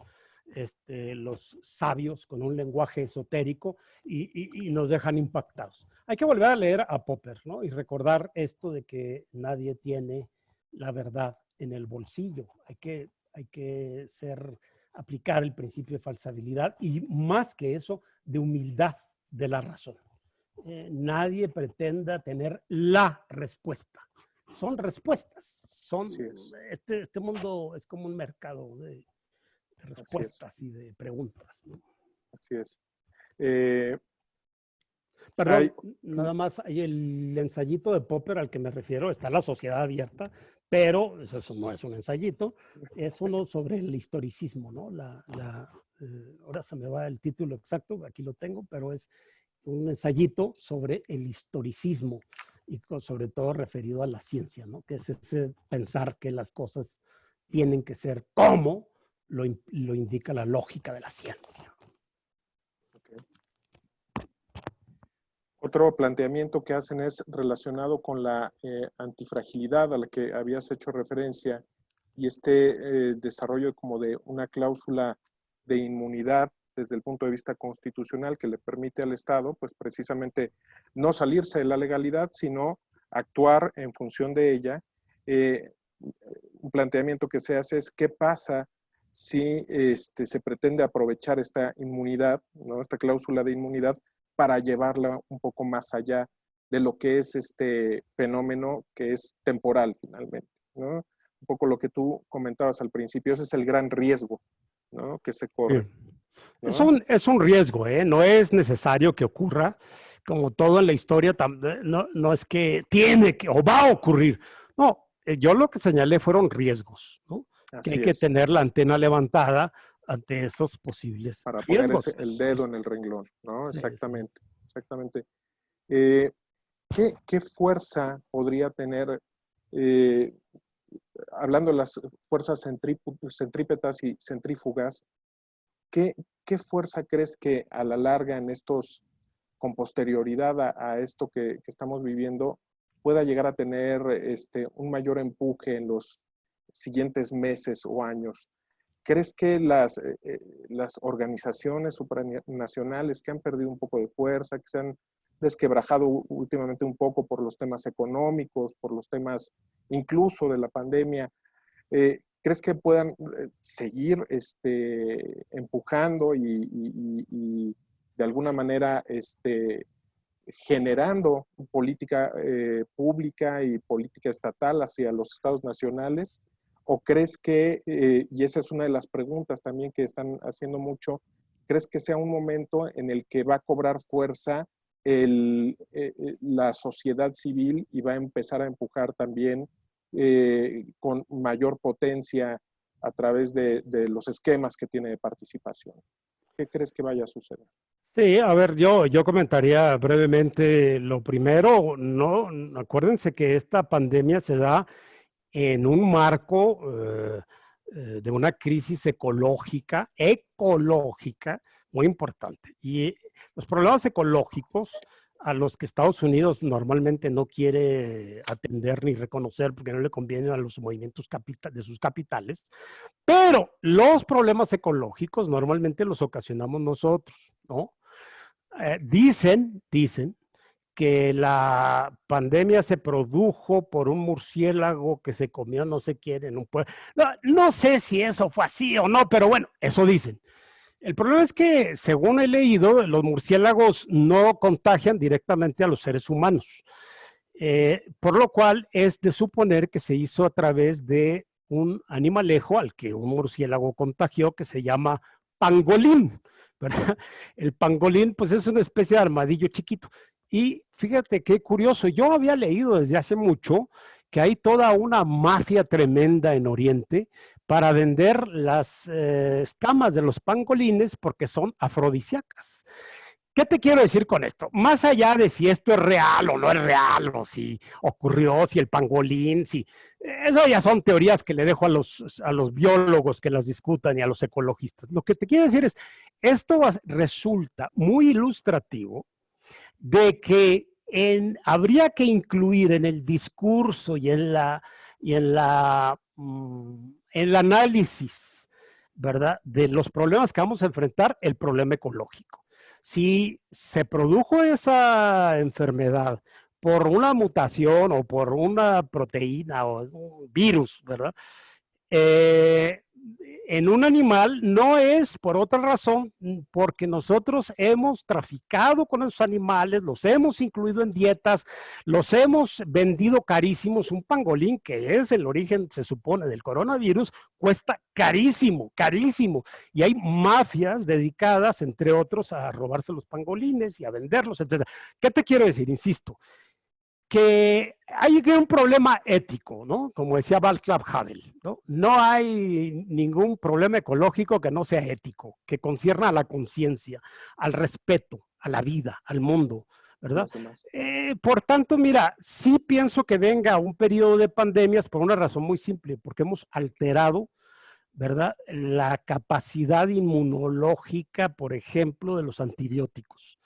[SPEAKER 2] los sabios, con un lenguaje esotérico y nos dejan impactados. Hay que volver a leer a Popper, ¿no? Y recordar esto de que nadie tiene la verdad en el bolsillo. Hay que aplicar el principio de falsabilidad y más que eso, de humildad de la razón. Nadie pretenda tener la respuesta. Son respuestas. Este mundo es como un mercado de respuestas y de preguntas, ¿no?
[SPEAKER 1] Así es.
[SPEAKER 2] Perdón, nada más hay el ensayito de Popper al que me refiero, está La Sociedad Abierta, pero eso no es un ensayito, es uno sobre el historicismo, ¿no? Ahora se me va el título exacto, aquí lo tengo, pero es un ensayito sobre el historicismo y sobre todo referido a la ciencia, ¿no? Que es ese pensar que las cosas tienen que ser como lo indica la lógica de la ciencia.
[SPEAKER 1] Okay. Otro planteamiento que hacen es relacionado con la antifragilidad a la que habías hecho referencia y desarrollo como de una cláusula de inmunidad desde el punto de vista constitucional que le permite al Estado, pues precisamente no salirse de la legalidad, sino actuar en función de ella. Un planteamiento que se hace es qué pasa si se pretende aprovechar esta inmunidad, ¿no? Esta cláusula de inmunidad para llevarla un poco más allá de lo que es este fenómeno que es temporal finalmente, ¿no? Un poco lo que tú comentabas al principio, ese es el gran riesgo, ¿no? Que se corre, ¿no?
[SPEAKER 2] Es un riesgo, ¿eh? No es necesario que ocurra, como todo en la historia, no, no es que tiene que o va a ocurrir. No, yo lo que señalé fueron riesgos, ¿no? Que hay
[SPEAKER 1] Así
[SPEAKER 2] que
[SPEAKER 1] es,
[SPEAKER 2] tener la antena levantada ante esos posibles
[SPEAKER 1] para poner
[SPEAKER 2] riesgos.
[SPEAKER 1] el dedo en el renglón, ¿no?
[SPEAKER 2] Sí, sí.
[SPEAKER 1] Exactamente, exactamente. Eh, ¿qué fuerza podría tener, eh, hablando de las fuerzas centrípetas y centrífugas, ¿qué, qué fuerza crees que a la larga en estos, con posterioridad a esto que estamos viviendo, pueda llegar a tener un mayor empuje en los siguientes meses o años? ¿Crees que las organizaciones supranacionales que han perdido un poco de fuerza, que se han desquebrajado últimamente un poco por los temas económicos, por los temas incluso de la pandemia, crees que puedan seguir empujando y de alguna manera generando política pública y política estatal hacia los estados nacionales? ¿O crees que, y esa es una de las preguntas también que están haciendo mucho, crees que sea un momento en el que va a cobrar fuerza la sociedad civil y va a empezar a empujar también con mayor potencia a través de los esquemas que tiene de participación? ¿Qué crees que vaya a suceder?
[SPEAKER 2] Sí, a ver, yo comentaría brevemente lo primero. No, acuérdense que esta pandemia se da en un marco de una crisis ecológica muy importante. Y los problemas ecológicos a los que Estados Unidos normalmente no quiere atender ni reconocer porque no le conviene a los movimientos de sus capitales, pero los problemas ecológicos normalmente los ocasionamos nosotros, ¿no? Dicen que la pandemia se produjo por un murciélago que se comió no sé quién en un pueblo. No, no sé si eso fue así o no, pero bueno, eso dicen. El problema es que, según he leído, los murciélagos no contagian directamente a los seres humanos, por lo cual es de suponer que se hizo a través de un animalejo al que un murciélago contagió que se llama pangolín, ¿verdad? El pangolín, pues es una especie de armadillo chiquito. Y fíjate qué curioso, yo había leído desde hace mucho que hay toda una mafia tremenda en Oriente para vender las escamas de los pangolines porque son afrodisíacas. ¿Qué te quiero decir con esto? Más allá de si esto es real o no es real, o si ocurrió, si el pangolín, si... Eso ya son teorías que le dejo a los biólogos que las discutan y a los ecologistas. Lo que te quiero decir es, esto resulta muy ilustrativo de que habría que incluir en el discurso y el análisis, ¿verdad?, de los problemas que vamos a enfrentar, el problema ecológico. Si se produjo esa enfermedad por una mutación o por una proteína o un virus, ¿verdad? En un animal no es por otra razón, porque nosotros hemos traficado con esos animales, los hemos incluido en dietas, los hemos vendido carísimos. Un pangolín, que es el origen, se supone, del coronavirus, cuesta carísimo, carísimo. Y hay mafias dedicadas, entre otros, a robarse los pangolines y a venderlos, etc. ¿Qué te quiero decir? Insisto, que hay un problema ético, ¿no? Como decía Václav Havel, ¿no? No hay ningún problema ecológico que no sea ético, que concierna a la conciencia, al respeto, a la vida, al mundo, ¿verdad? Por tanto, mira, sí pienso que venga un periodo de pandemias por una razón muy simple, porque hemos alterado, ¿verdad?, la capacidad inmunológica, por ejemplo, de los antibióticos.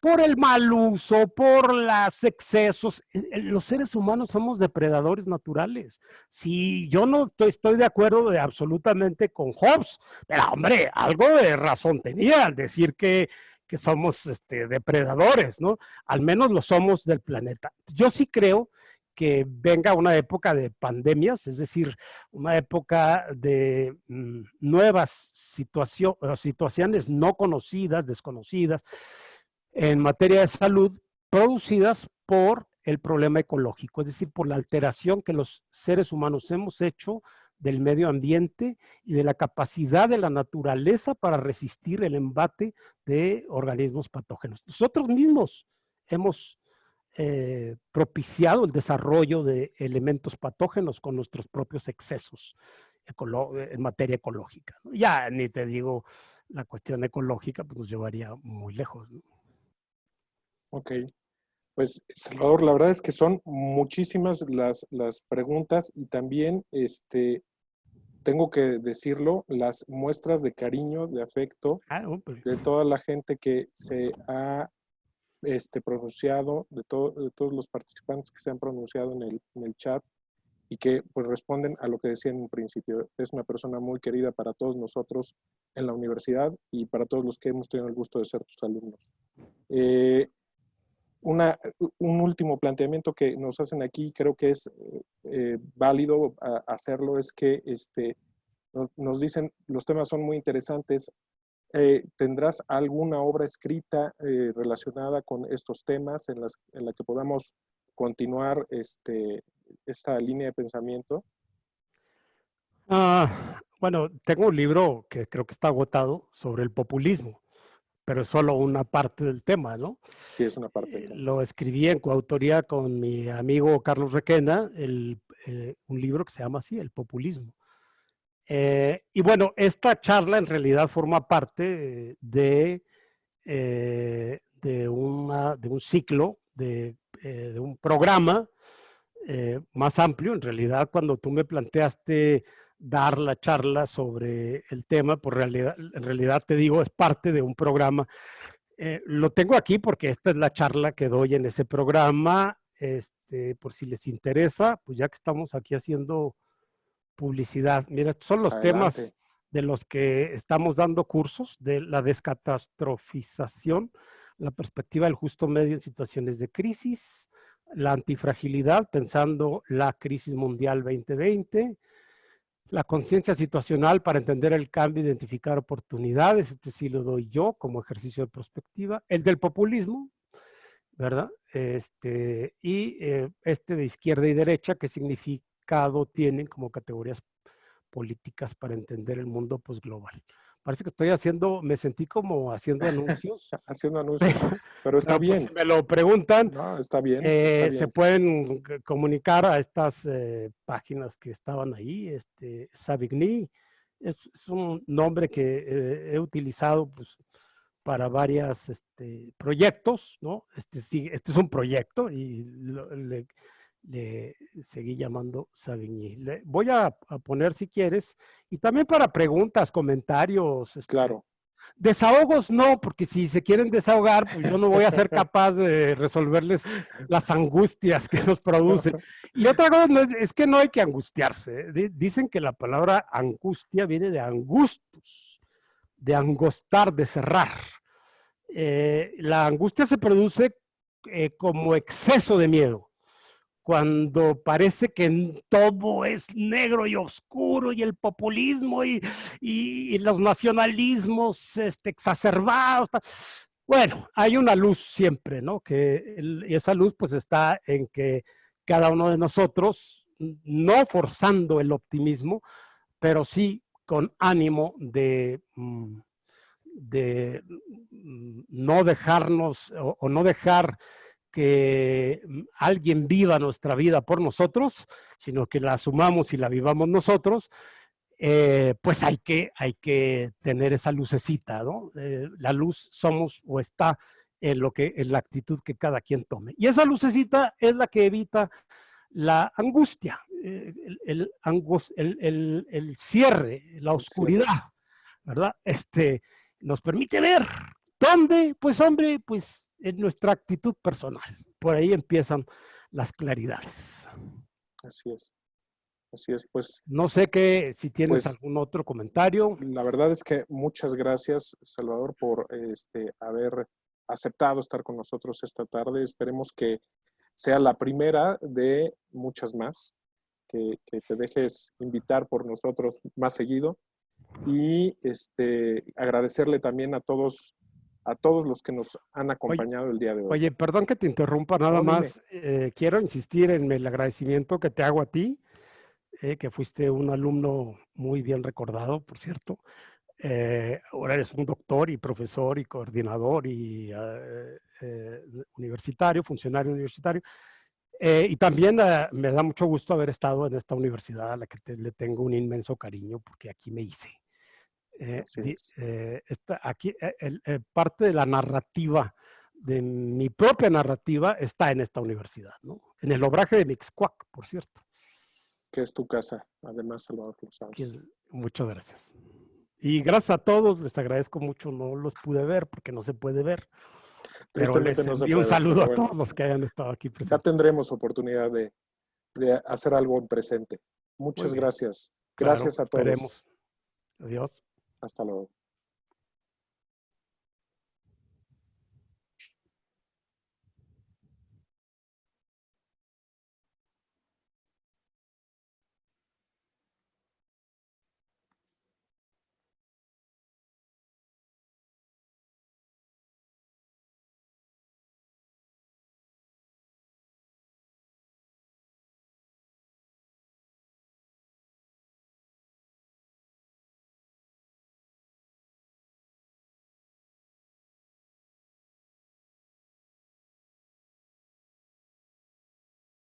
[SPEAKER 2] Por el mal uso, por los excesos. Los seres humanos somos depredadores naturales. Si yo no estoy de acuerdo absolutamente con Hobbes, pero hombre, algo de razón tenía al decir que somos depredadores, ¿no? Al menos lo somos del planeta. Yo sí creo que venga una época de pandemias, es decir, una época de nuevas situaciones no conocidas, desconocidas, en materia de salud producidas por el problema ecológico, es decir, por la alteración que los seres humanos hemos hecho del medio ambiente y de la capacidad de la naturaleza para resistir el embate de organismos patógenos. Nosotros mismos hemos propiciado el desarrollo de elementos patógenos con nuestros propios excesos en materia ecológica, ¿no? Ya ni te digo, la cuestión ecológica pues, nos llevaría muy lejos, ¿no?
[SPEAKER 1] Ok. Pues, Salvador, la verdad es que son muchísimas las preguntas y también, tengo que decirlo, las muestras de cariño, de afecto
[SPEAKER 2] No, pues,
[SPEAKER 1] de toda la gente que se ha pronunciado, de todos los participantes que se han pronunciado en el chat y que pues responden a lo que decía en un principio. Es una persona muy querida para todos nosotros en la universidad y para todos los que hemos tenido el gusto de ser tus alumnos. Eh, un último planteamiento que nos hacen aquí, creo que es válido hacerlo, es que nos dicen, los temas son muy interesantes. ¿Tendrás alguna obra escrita relacionada con estos temas en la que podamos continuar esta línea de pensamiento?
[SPEAKER 2] bueno, tengo un libro que creo que está agotado sobre el populismo, pero es solo una parte del tema, ¿no?
[SPEAKER 1] Sí, es una parte del tema.
[SPEAKER 2] Lo escribí en coautoría con mi amigo Carlos Requena, un libro que se llama así, El populismo. Y bueno, esta charla en realidad forma parte de un ciclo, de un programa más amplio. En realidad, cuando tú me planteaste dar la charla sobre el tema, pues en realidad te digo, es parte de un programa. Lo tengo aquí porque esta es la charla que doy en ese programa. Por si les interesa, pues ya que estamos aquí haciendo publicidad. Mira, estos son los temas
[SPEAKER 1] Adelante.
[SPEAKER 2] de los que estamos dando cursos, de la descatastrofización, la perspectiva del justo medio en situaciones de crisis, la antifragilidad, pensando la crisis mundial 2020, la conciencia situacional para entender el cambio, identificar oportunidades, este sí lo doy yo como ejercicio de perspectiva, el del populismo, ¿verdad? Este de izquierda y derecha, ¿qué significado tienen como categorías políticas para entender el mundo posglobal? Parece que estoy haciendo, me sentí como haciendo anuncios,
[SPEAKER 1] Haciendo anuncios, pero está
[SPEAKER 2] pero pues si
[SPEAKER 1] bien.
[SPEAKER 2] me lo preguntan,
[SPEAKER 1] No, está bien, está
[SPEAKER 2] se
[SPEAKER 1] bien.
[SPEAKER 2] pueden comunicar a estas páginas que estaban ahí. Savigny es un nombre que he utilizado pues, para varios proyectos, ¿no? Sí, este es un proyecto y le seguí llamando Savigny. Le voy a poner si quieres, y también para preguntas, comentarios,
[SPEAKER 1] Claro.
[SPEAKER 2] desahogos no, porque si se quieren desahogar, pues yo no voy a ser capaz de resolverles las angustias que nos producen. Y otra cosa es que no hay que angustiarse. Dicen que la palabra angustia viene de angustus, de angostar, de cerrar. La angustia se produce como exceso de miedo, cuando parece que todo es negro y oscuro y el populismo y los nacionalismos exacerbados. Bueno, hay una luz siempre, ¿no? Y esa luz pues está en que cada uno de nosotros, no forzando el optimismo, pero sí con ánimo de no dejarnos o no dejar que alguien viva nuestra vida por nosotros, sino que la asumamos y la vivamos nosotros, pues hay que tener esa lucecita, ¿no? La luz somos o está en la actitud que cada quien tome. Y esa lucecita es la que evita la angustia, el cierre, la
[SPEAKER 1] El cierre.
[SPEAKER 2] oscuridad, ¿verdad? Nos permite ver dónde, pues hombre, pues en nuestra actitud personal. Por ahí empiezan las claridades.
[SPEAKER 1] Así es. Así es.
[SPEAKER 2] No sé si tienes
[SPEAKER 1] Pues
[SPEAKER 2] algún otro comentario.
[SPEAKER 1] la verdad es que muchas gracias, Salvador, por haber aceptado estar con nosotros esta tarde. Esperemos que sea la primera de muchas más, que te dejes invitar por nosotros más seguido y agradecerle también a todos a todos los que nos han acompañado el día de hoy.
[SPEAKER 2] Oye, perdón que te interrumpa, nada
[SPEAKER 1] No,
[SPEAKER 2] más. Quiero insistir en el agradecimiento que te hago a ti, que fuiste un alumno muy bien recordado, por cierto. Ahora eres un doctor y profesor y coordinador y universitario, funcionario universitario. Y también me da mucho gusto haber estado en esta universidad a la que le tengo un inmenso cariño porque aquí me hice. Aquí parte de la narrativa, de mi propia narrativa, está en esta universidad, ¿no? En el obraje de Mixcoac, por cierto.
[SPEAKER 1] Que es tu casa, además, Salvador, lo sabes.
[SPEAKER 2] Muchas gracias. Y gracias a todos, les agradezco mucho, no los pude ver porque no se puede ver. Pero les envío un saludo a todos los que hayan estado aquí presentes.
[SPEAKER 1] Ya tendremos oportunidad de hacer algo en presente. Muchas gracias. Gracias a todos.
[SPEAKER 2] Esperemos. Adiós.
[SPEAKER 1] Hasta luego.